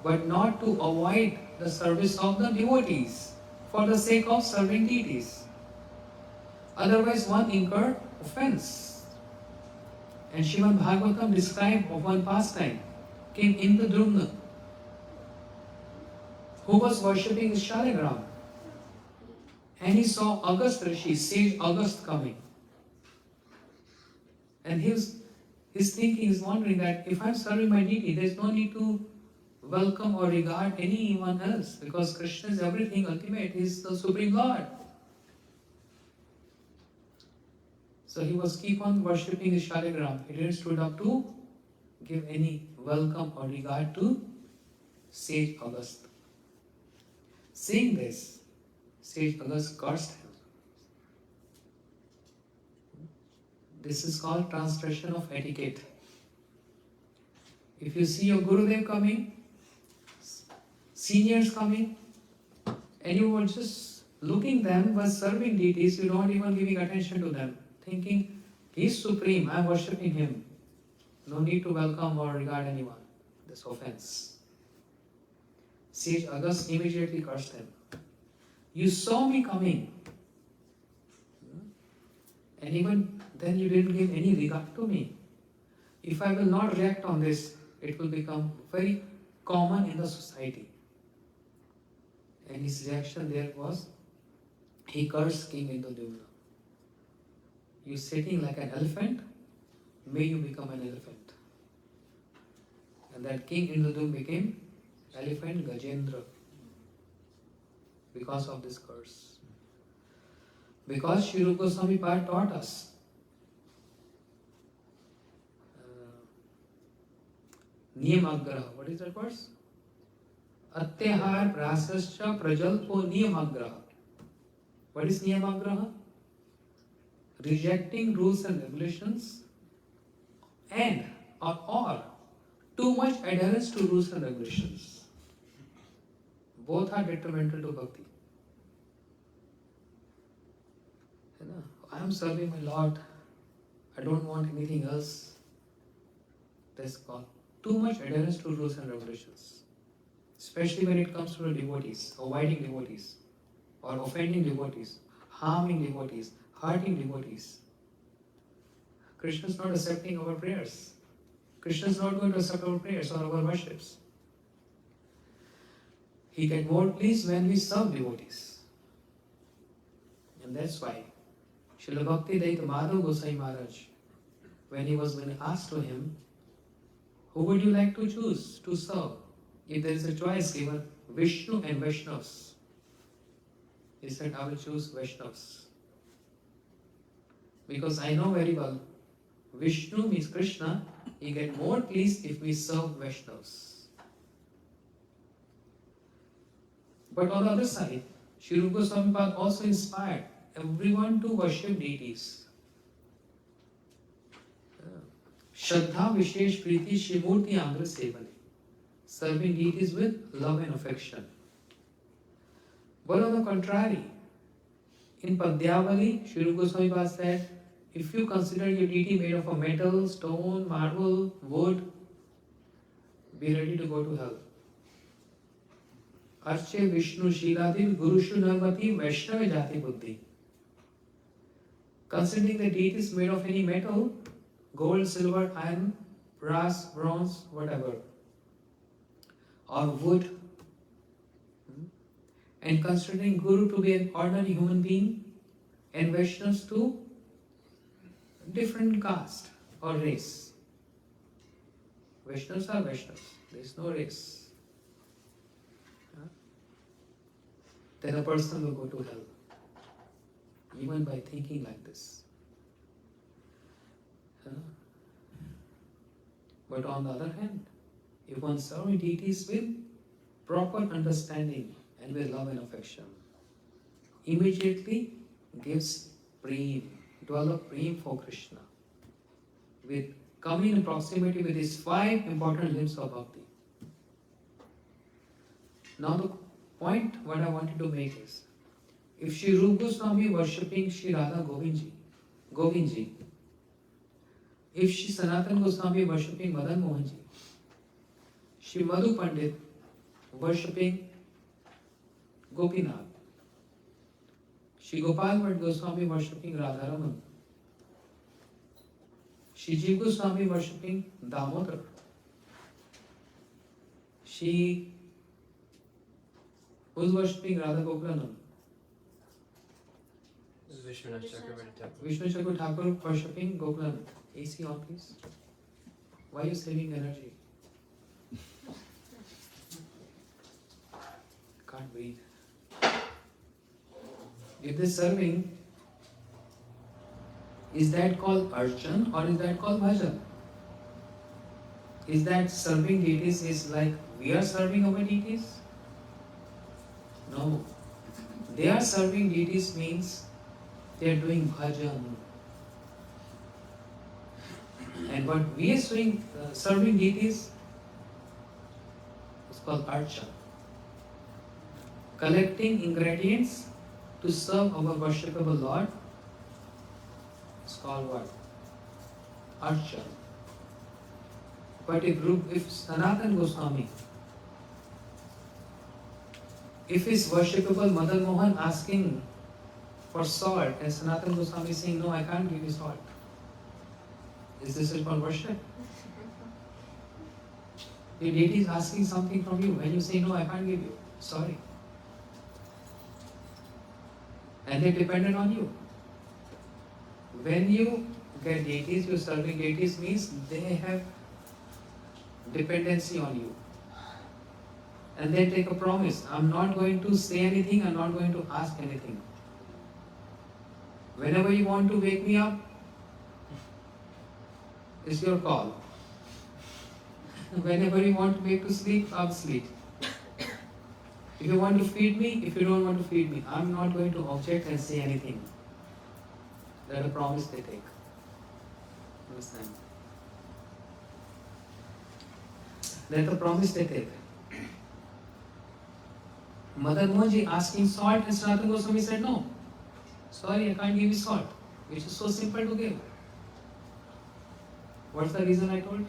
but not to avoid the service of the devotees for the sake of serving deities. Otherwise one incur offense. And Srimad Bhagavatam described of one pastime, King Indradrumna, who was worshipping Shaligram, and he saw August Rishi, sage August coming. And his thinking is wondering that if I'm serving my deity, there's no need to welcome or regard anyone else, because Krishna is everything ultimate, he is the Supreme Lord. So he was keep on worshipping his Shaligram. He didn't stood up to give any welcome or regard to sage August. Seeing this, sage August cursed him. This is called transgression of etiquette. If you see your Gurudev coming, seniors coming, and you were just looking them while serving deities, you don't even giving attention to them, thinking, he's supreme, I'm worshipping him. No need to welcome or regard anyone. This offense. Sage August immediately cursed him. You saw me coming, and even then you didn't give any regard to me. If I will not react on this, it will become very common in the society. And his reaction there was, he cursed King Indradrumna. You sitting like an elephant, may you become an elephant. And that king Indradum became elephant Gajendra because of this curse. Because Sri Rupa Goswami taught us Niyamagraha. What is that verse? Atyahar prasascha prajalpo niyamagraha. What is niyamagraha? Rejecting rules and regulations and or too much adherence to rules and regulations. Both are detrimental to bhakti. I am serving my Lord. I don't want anything else. That's called too much adherence to rules and regulations. Especially when it comes to the devotees, avoiding devotees, or offending devotees, harming devotees, hurting devotees. Krishna is not accepting our prayers. Krishna is not going to accept our prayers or our worships. He gets more pleased when we serve devotees. And that's why Srila Bhakti Daita Madhav Gosai Maharaj, when he was asked to him, who would you like to choose to serve? If there is a choice given, Vishnu and Vaishnavas. He said, I will choose Vaishnavas. Because I know very well, Vishnu means Krishna, he gets more pleased if we serve Vaishnavas. But on the other side, Sri Rupa Goswami also inspired everyone to worship deities. Shraddha Vishesh Priti Shrimurti Angra Sevane. Serving deities with love and affection. But on the contrary, in Padyavali, Sri Rupa Goswami said, if you consider your deity made of a metal, stone, marble, wood, be ready to go to hell. Arche Vishnu Shiladil Gurushu Narmati Vaishnava Jati Buddhi. Considering the deities made of any metal, gold, silver, iron, brass, bronze, whatever, or wood, and considering Guru to be an ordinary human being and Vaishnavas to different caste or race. Vaishnavas are Vaishnavas, there is no race. Then a person will go to hell, even by thinking like this. But on the other hand, if one serves deities with proper understanding and with love and affection, immediately gives prem, develop prem for Krishna, with coming in proximity with these 5 important limbs of bhakti. Now the point what I wanted to make is, if Sri Rupa Goswami worshipping Sri Radha Govindji, if Sri Sanatana Goswami worshipping Madan Mohanji, Sri Madhu Pandit worshipping Gopinath, Sri Gopal Bhatt Goswami worshipping Rādhā-Ramaṇa, Sri Jiva Goswami worshipping Damodar, She who is worshipping Radha Gokulanam, Vishwanath Chakravarti Thakur. Vishnu Chakravarti Thakur worshipping Gokulanam. AC on please. Why are you saving energy? Can't breathe. If this serving, is that called archan or is that called bhajan? Is that serving deities is like we are serving our deities? No. They are serving deities means they are doing bhajan. And what we are doing, serving deities, is called archa. Collecting ingredients to serve our worshipable Lord is called what? Archa. But if Sanatana Goswami, if his worshipable Madan Mohan asking for salt and Sanatana Goswami saying, no, I can't give you salt, is this called worship? The deity is asking something from you. When you say, no, I can't give you, sorry. And they depended on you. When you get deities, you serving deities means they have dependency on you. And then take a promise, I'm not going to say anything, I'm not going to ask anything. Whenever you want to wake me up, it's your call. Whenever you want me to sleep, I'll sleep. If you want to feed me, if you don't want to feed me, I'm not going to object and say anything. That's a promise they take. Understand? That's the promise they take. Mother Mohanji asking salt and Sanatana Goswami said no. Sorry, I can't give you salt, which is so simple to give. What's the reason I told?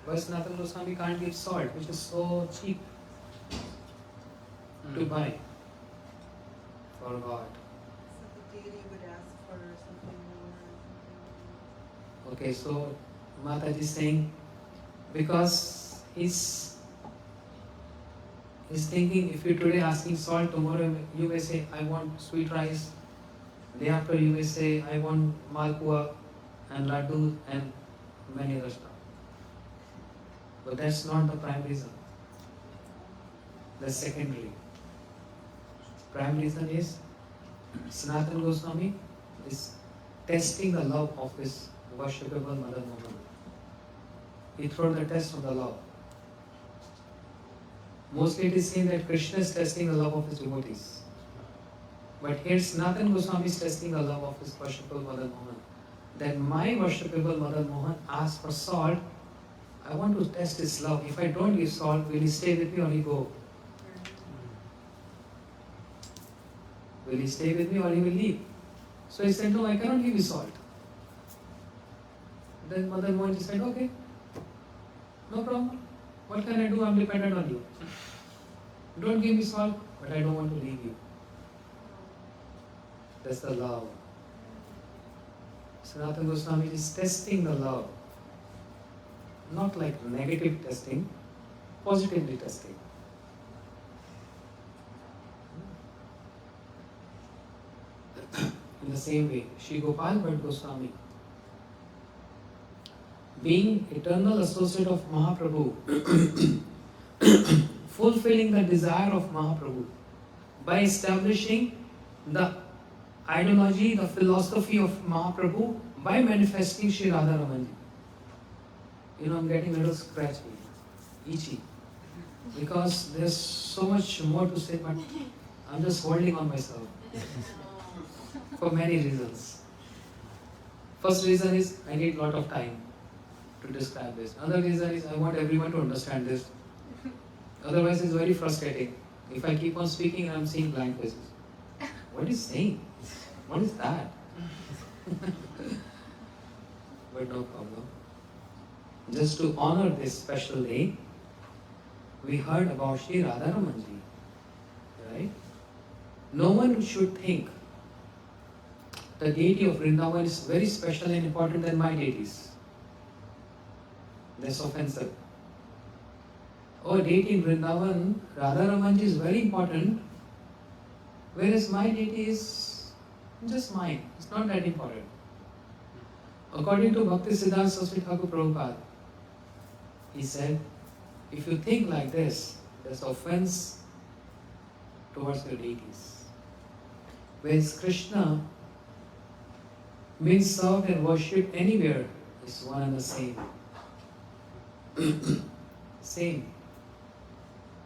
Why Sanatana Goswami can't give salt, which is so cheap to buy for God. So the deity would ask for something more or something. Okay, so Mataji is saying, because he's thinking, if you're today asking salt, tomorrow you may say, I want sweet rice. Day after you may say, I want malpua and laddu and many other stuff. But that's not the prime reason. That's secondary. Prime reason is Sanatana Goswami is testing the love of his worshipable Mother Mohan. He threw the test of the love. Mostly it is seen that Krishna is testing the love of his devotees. But here Sanatana Goswami is testing the love of his worshipable Mother Mohan. That my worshipable Mother Mohan asks for salt, I want to test his love. If I don't give salt, will he stay with me or he go? Will he stay with me or he will leave? So he said, no, I cannot give you salt. Then Mother Mohanji said, okay, no problem. What can I do? I'm dependent on you. Don't give me salt, but I don't want to leave you. That's the love. Sanatana Goswami is testing the love. Not like negative testing, positively testing. In the same way, Sri Gopal Bhatt Goswami, being eternal associate of Mahaprabhu, fulfilling the desire of Mahaprabhu by establishing the ideology, the philosophy of Mahaprabhu by manifesting Sri Rādhā-Ramaṇa. I'm getting a little scratchy, itchy, because there's so much more to say, but I'm just holding on myself for many reasons. First reason is I need a lot of time to describe this. Another reason is I want everyone to understand this. Otherwise it's very frustrating. If I keep on speaking, I'm seeing blank faces. What is saying? What is that? But no problem. Just to honor this special day, we heard about Sri Rādhā-Ramaṇa, right? No one should think the deity of Vrindavan is very special and important than my deities. That's offensive. Oh, deity in Vrindavan, Rādhā-Ramaṇa is very important, whereas my deity is just mine. It's not that important. According to Bhakti Siddhanta Saraswati Thakur Prabhupada, he said, if you think like this, there's offense towards your deities. Whereas Krishna being served and worshipped anywhere is one and the same. Same.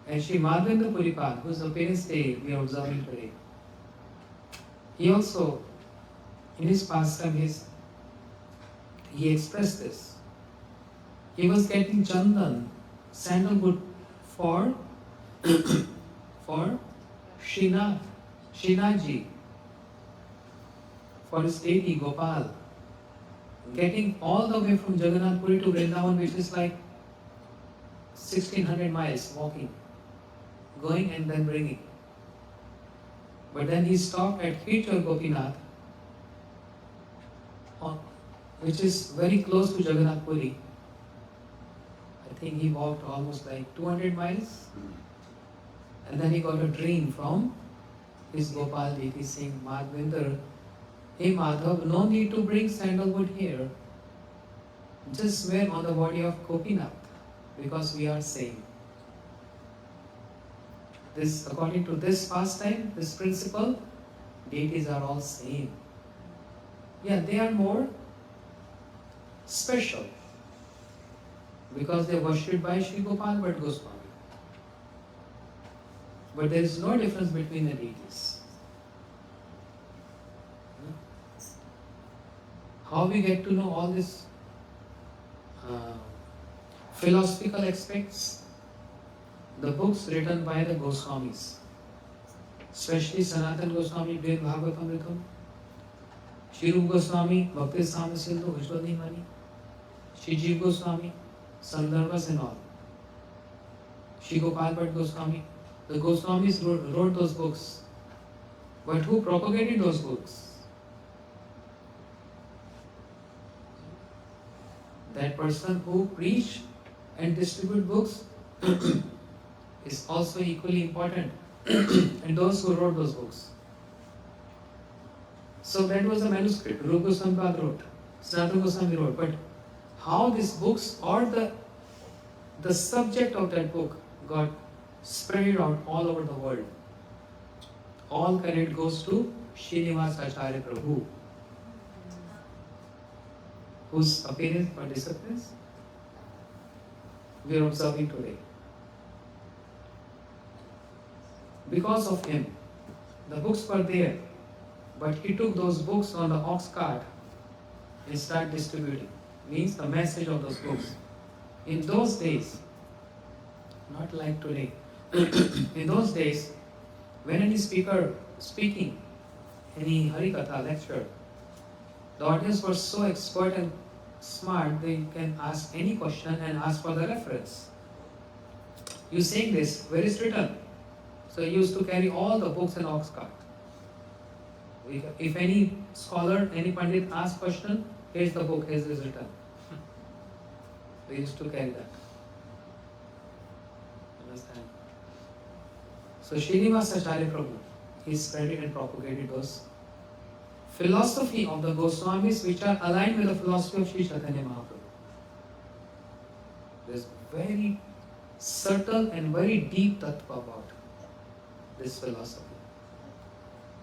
And Sri Madhavendra Puripad, whose appearance day we are observing today, he also, in his pastime, he expressed this. He was getting chandan, sandalwood for Srinathji, for his deity Gopal, getting all the way from Jagannath Puri to Vrindavan, which is like 1600 miles walking, going and then bringing. But then he stopped at Hirchur Gopinath, which is very close to Jagannath Puri. I think he walked almost like 200 miles. And then he got a dream from his Gopal deity saying, Madhavendra, hey Madhav, no need to bring sandalwood here. just wear on the body of Gopinath because we are same. This, according to this pastime, this principle, deities are all same. Yeah, they are more special because they are worshipped by Sri Gopal Bhatt Goswami. But there is no difference between the deities. How we get to know all these philosophical aspects? The books written by the Goswamis, especially Sanatana Goswami, Brihad Bhagavatamritam, Shri Rupa Goswami, Bhakti Samya Sindhu, Vishwadhi Mani, Shri Jiva Goswami, Sandarbhas and all. Shri Gopal Bhatt Goswami, the Goswamis wrote those books. But who propagated those books? That person who preach and distribute books is also equally important and those who wrote those books. So that was a manuscript. Rupa Goswami wrote, Sanatana Goswami wrote, but how these books or the subject of that book got spread out all over the world. All credit goes to Srinivas Acharya Prabhu, whose appearance or disappearance we are observing today. Because of him, the books were there, but he took those books on the ox cart and started distributing. Means the message of those books. In those days, not like today, in those days, when any speaker speaking, any Harikatha lecture, the audience was so expert and smart, they can ask any question and ask for the reference. You saying this, where is written? So he used to carry all the books in ox cart. If any scholar, any pandit asks question, here's the book, here's it written. We used to carry that. Understand? So Srinivas Acharya Prabhu, he spread it and propagated those philosophy of the Goswamis which are aligned with the philosophy of Sri Chaitanya Mahaprabhu. There is very subtle and very deep tattva about this philosophy.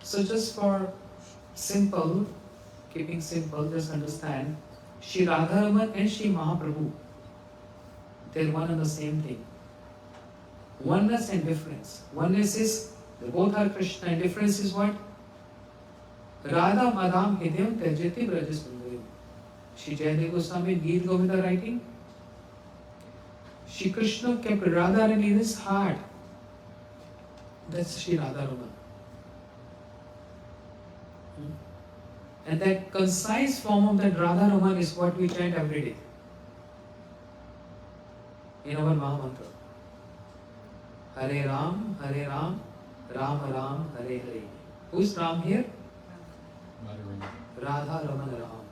So just for simple, keeping simple, just understand, Sri Rādhā-Ramaṇa and Sri Mahaprabhu, they are one and the same thing. Oneness and difference. Oneness is, they both are Krishna, and difference is what? Radha Madam Hidayam Tejati Brajasundari. Shri Jayadeva Goswami in Geet Govinda writing, Shri Krishna kept Radha in his heart. That's Sri Rādhā-Ramaṇa. And that concise form of that Rādhā-Ramaṇa is what we chant every day in our Mahamantra. Hare Ram, Ram Ram, Hare Hare. Who's Ram here? Rādhā-Ramaṇa Ram.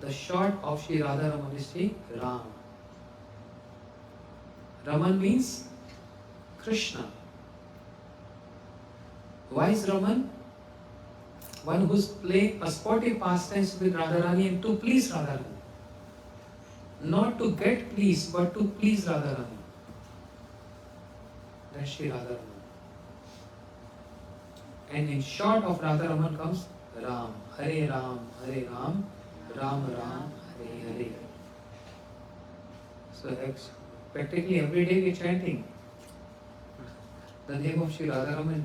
The short of Sri Rādhā-Ramaṇa is Sri Ram. Raman means Krishna. Why is Raman? One who's playing a sportive pastimes with Radharani and to please Radharani. Not to get pleased, but to please Radharani. That's Sri Rādhā-Ramaṇa. And in short of Rādhā-Ramaṇa comes Ram. Hare Ram, Ram Ram, Hare Hare. So practically every day we are chanting the name of Sri Rādhā-Ramaṇa.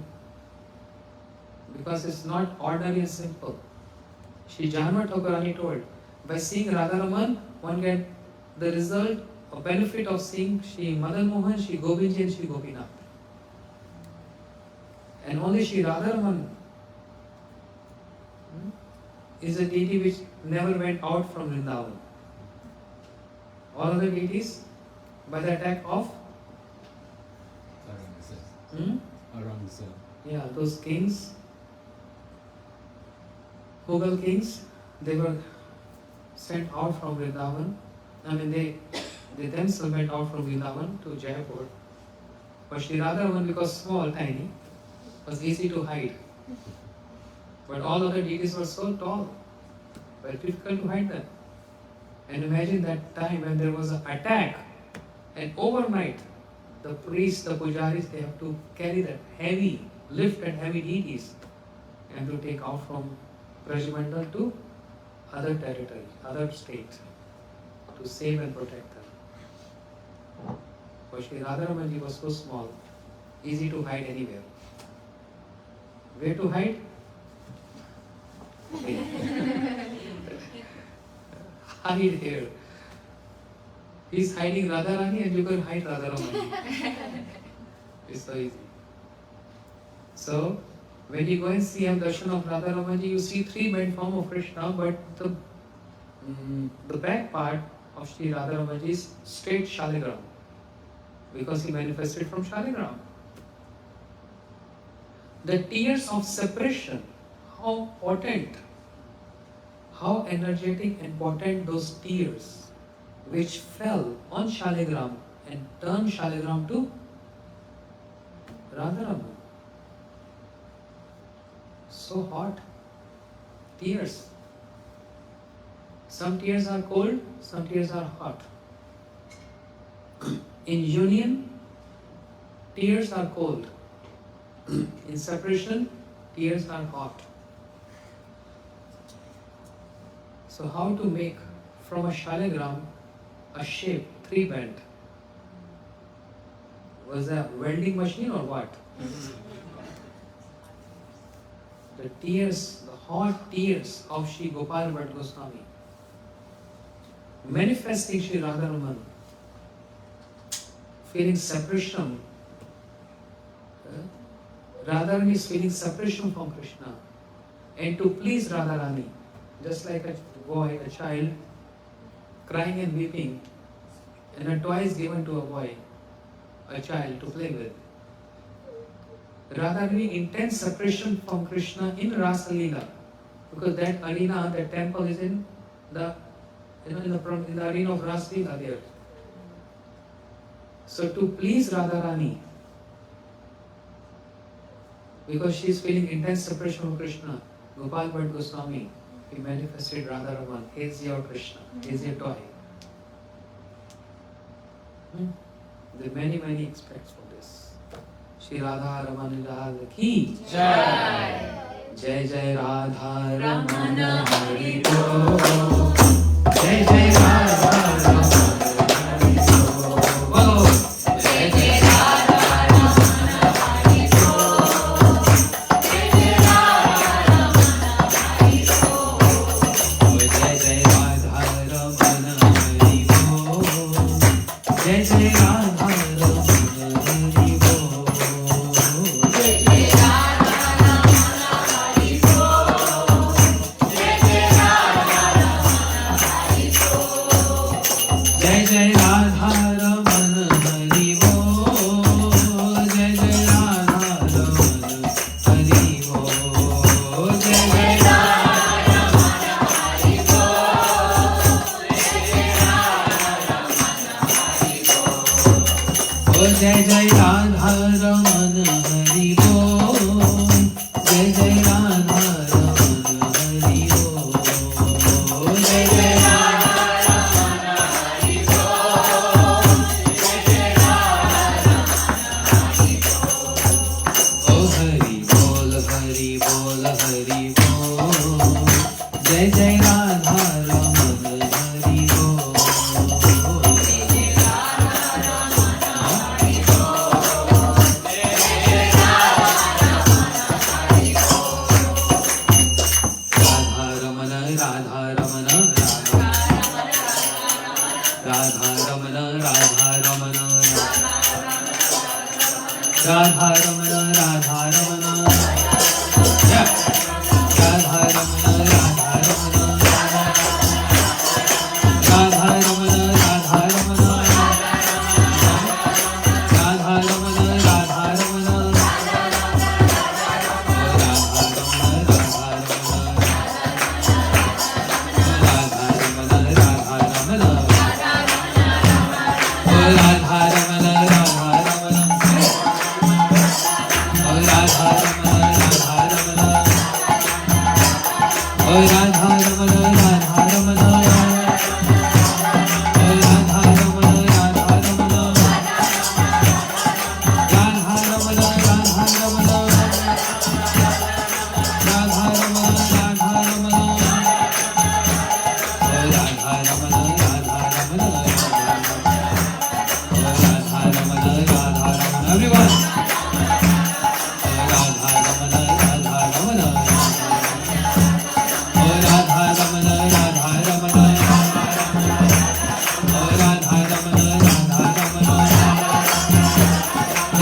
Because it's not ordinary and simple. Shri Janma Thakurani told, by seeing Rādhā-Ramaṇa, one get the result or benefit of seeing Shri Madan Mohan, Shri Govindji and Shri Gopinath. And only Shri Rādhā-Ramaṇa is a deity which never went out from Vrindavan. All other deities, by the attack of Aurangzeb. Yeah, those kings, Mughal kings, they were sent out from Vrindavan. I mean, they themselves went out from Vrindavan to Jaipur. But Sri Rādhā-Ramaṇa, because small, tiny, was easy to hide. But all other deities were so tall, very difficult to hide them. And imagine that time when there was an attack, and overnight the priests, the pujaris, they have to carry that heavy, lift and heavy deities and to take out from Brajmandal to other territories, other states, to save and protect them. But Sri Rādhā-Ramaṇa was so small, easy to hide anywhere. Where to hide? Hide here. He's hiding Radharani and you can hide Rādhā-Ramaṇa. It's so easy. So, when you go and see a darshan of Rādhā-Ramaṇa, you see three main form of Krishna, but the back part of Sri Rādhā-Ramaṇa is straight Shaligram, because he manifested from Shaligram. The tears of separation, how potent, how energetic and potent those tears which fell on Shaligram and turned Shaligram to Rādhā-Ramaṇa. So hot. Tears. Some tears are cold, some tears are hot. In union, tears are cold. In separation, tears are hot. So how to make from a shaligram a shape, three bent? Was a welding machine or what? The tears, the hot tears of Sri Gopal Bhatt Goswami, manifesting Sri Rādhā-Ramaṇa, feeling separation. Radharani is feeling separation from Krishna, and to please Radharani, just like a boy, a child, crying and weeping, and a toy is given to a boy, a child to play with. Radharani intends separation from Krishna in Rasa Leela, because that arena, that temple is in the in the arena of Rasa Leela there. So to please Radharani, because she is feeling intense separation from Krishna, Gopal Bhatt Goswami, he manifested Rādhā-Ramaṇa. He is your Krishna, he is your toy. There are many, many aspects for this. Shri Rādhā-Ramaṇa ki Jai. Jai Jai Rādhā-Ramaṇa Hari Bol. Jai Jai Rādhā-Ramaṇa Hari Bol. Jai Jai Rādhā-Ramaṇa Hari Bol. Jai Jai Rādhā-Ramaṇa Hari Bol. Jai Jai Rādhā-Ramaṇa Hari Bol. Jai Jai Rādhā-Ramaṇa Hari Bol. Jai Jai Jai Rādhā-Ramaṇa Hari Bol. Jai Jai Rādhā-Ramaṇa Hari Bol. Jai Jai Rādhā-Ramaṇa Hari Bol. Jai Jai Rādhā-Ramaṇa Hari Bol. Oh Hari Bol, Hari Bol, Hari Bol. Jai Jai Rādhā-Ramaṇa Hari Bol. Rādhā-Ramaṇa, Rādhā-Ramaṇa, yeah. Rādhā-Ramaṇa, Rādhā-Ramaṇa, Rādhā-Ramaṇa, Rādhā-Ramaṇa, Rādhā-Ramaṇa, Rādhā-Ramaṇa, Rādhā-Ramaṇa, Rādhā-Ramaṇa,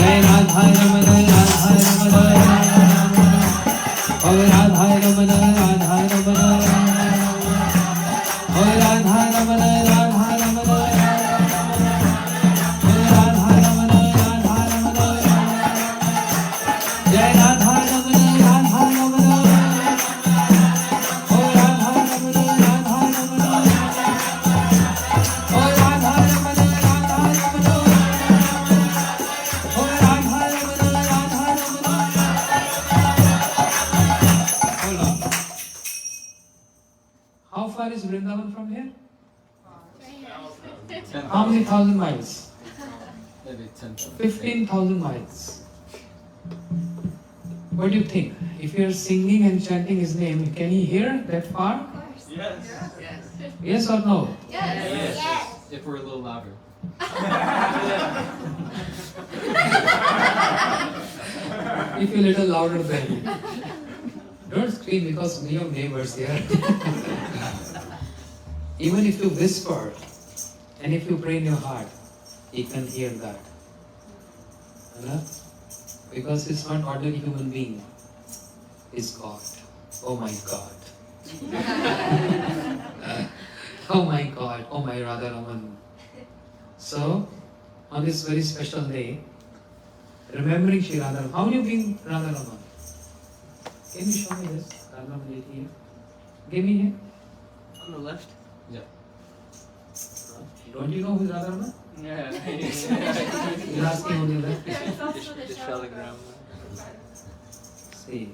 Jai Rādhā-Ramaṇa, Rādhā-Ramaṇa, Oh Rādhā-Ramaṇa, Rādhā-Ramaṇa, Oh Rādhā-Ramaṇa, Rādhā-Ramaṇa, Oh Rādhā-Ramaṇa, Rādhā-Ramaṇa, Jai Rādhā-Ramaṇa, Rādhā-Ramaṇa, Oh Rādhā-Ramaṇa, Rādhā-Ramaṇa, Oh Rādhā-Ramaṇa, Rādhā-Ramaṇa, Oh Rādhā-Ramaṇa, Rādhā-Ramaṇa. Hold on. How far is Vrindavan from here? How many thousand miles? Maybe 10. 15,000 miles. What do you think? If you are singing and chanting his name, can he hear that far? Yes. Yes or no? If we're a little louder. If you're a little louder then. Don't scream because we have neighbors here. Even if you whisper and if you pray in your heart, he can hear that. Because it's not ordinary human being. It's God. Oh my God. Oh my God. Oh my Rādhā-Ramaṇa. So, on this very special day, remembering Shri Rādhā-Ramaṇa. How many of you been Rādhā-Ramaṇa? Can you show me this? Rādhā-Ramaṇa here. Give me here. On the left? Yeah. Don't you know who is Rādhā-Ramaṇa? Yeah. You're asking only that. The telegram. See.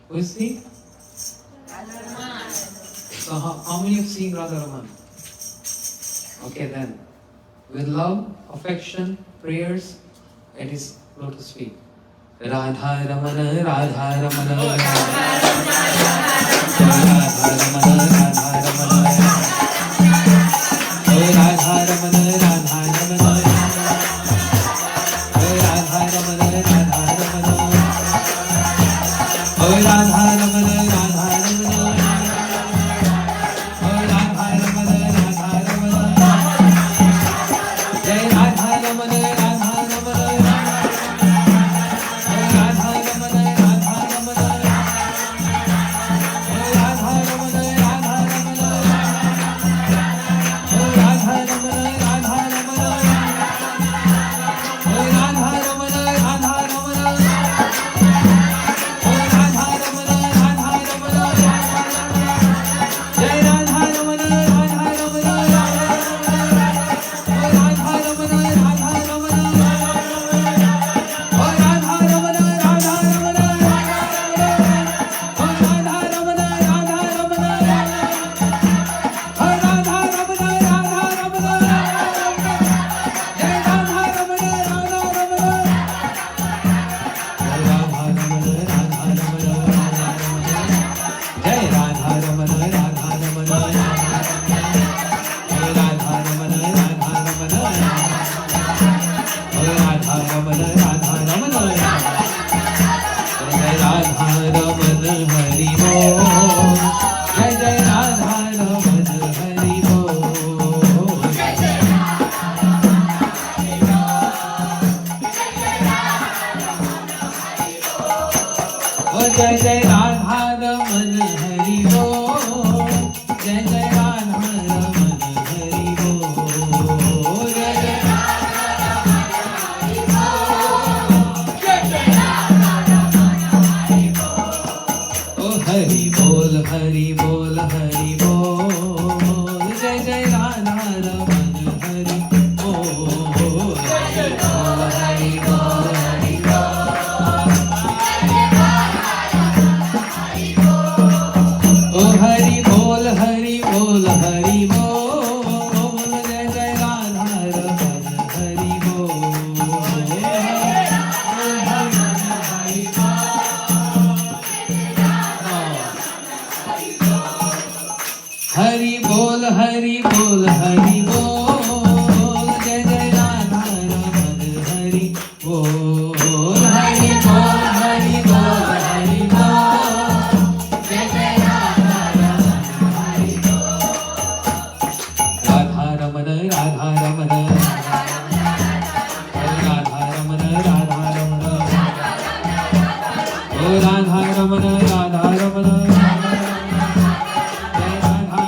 Who is he? So how many have seen Rādhā-Ramaṇa? Okay then. With love, affection, prayers, at his lotus feet. Rādhā-Ramaṇa, Rādhā-Ramaṇa, Rādhā-Ramaṇa, Rādhā-Ramaṇa, Oh Rādhā-Ramaṇa, Rādhā-Ramaṇa, Oh Rādhā-Ramaṇa, Rādhā-Ramaṇa, Oh Rādhā-Ramaṇa, Rādhā-Ramaṇa, Oh Rādhā-Ramaṇa, Rādhā-Ramaṇa, Jai Rādhā-Ramaṇa, Rādhā-Ramaṇa, Oh Rādhā-Ramaṇa, Rādhā-Ramaṇa, Oh Rādhā-Ramaṇa, Rādhā-Ramaṇa, Oh Rādhā-Ramaṇa, Rādhā-Ramaṇa, Oh Rādhā-Ramaṇa, Rādhā-Ramaṇa, Oh Rādhā-Ramaṇa, Rādhā-Ramaṇa, Jai Rādhā-Ramaṇa, Rādhā-Ramaṇa, Oh Rādhā-Ramaṇa, Rādhā-Ramaṇa, Oh Rādhā-Ramaṇa, Rādhā-Ramaṇa, Oh Rādhā-Ramaṇa, Rādhā-Ramaṇa, Oh Rādhā-Ramaṇa, Rādhā-Ramaṇa, Jai Rādhā-Ramaṇa, Rādhā-Ramaṇa, Jai Rādhā-Ramaṇa, Rādhā-Ramaṇa, Oh Rādhā-Ramaṇa, Rādhā-Ramaṇa, Oh Rādhā-Ramaṇa, Rādhā-Ramaṇa, Jai Rādhā-Ramaṇa, Hari Bol, Jai Jai Rādhā-Ramaṇa, Hari Bol, Oh Jai Jai Rādhā-Ramaṇa, Hari Bol, Jai Jai Rādhā-Ramaṇa, Hari Bol, Jai Jai Oh Hari Bol, Hari Bol, Hari Bol, Jai Jai Rādhā-Ramaṇa, Hari Bol, Hari Bol, Hari Bol, Hari Bol. Oh Hari Bol, Hari Bol, Hari Bol, Jai Jai Rādhā-Ramaṇa, Hari Bol, Hari Bol, Hari Bol, Hari Bol, Jai Jai Rādhā-Ramaṇa, Hari Bol, Hari Bol, Hari Bol, Hari Bol, Jai Jai Rādhā-Ramaṇa, Hari Bol. Rādhā-Ramaṇa, Rādhā-Ramaṇa, Rādhā-Ramaṇa, Rādhā-Ramaṇa, Rādhā-Ramaṇa,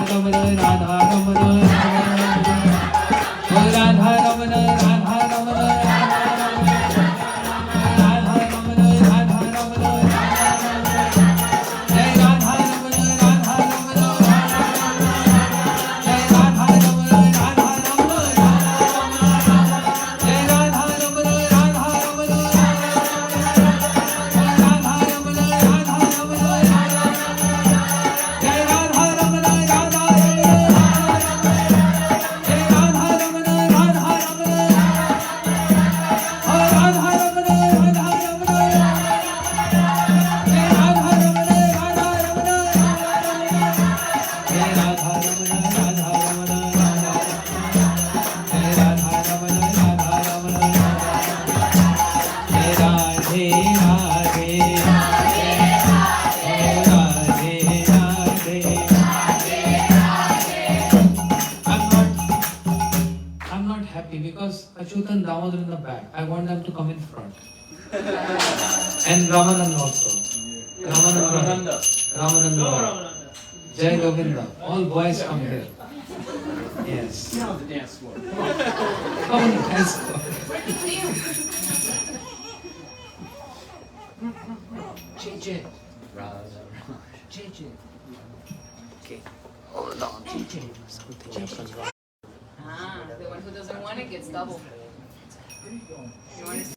Rādhā-Ramaṇa, Rādhā-Ramaṇa, Rādhā-Ramaṇa, Rādhā-Ramaṇa, I'm not happy because Achyutan and Damodar in the back. I want them to come in front. And Ramananda also. Ramananda. Ramananda. Jai Govinda. All boys come here. Yes. Now the dance floor. Come on the dance floor. JJ. Rādhā-Ramaṇa. JJ. Okay. Hold on. JJ. Something happens. Ah, the one who doesn't want it gets double. You want to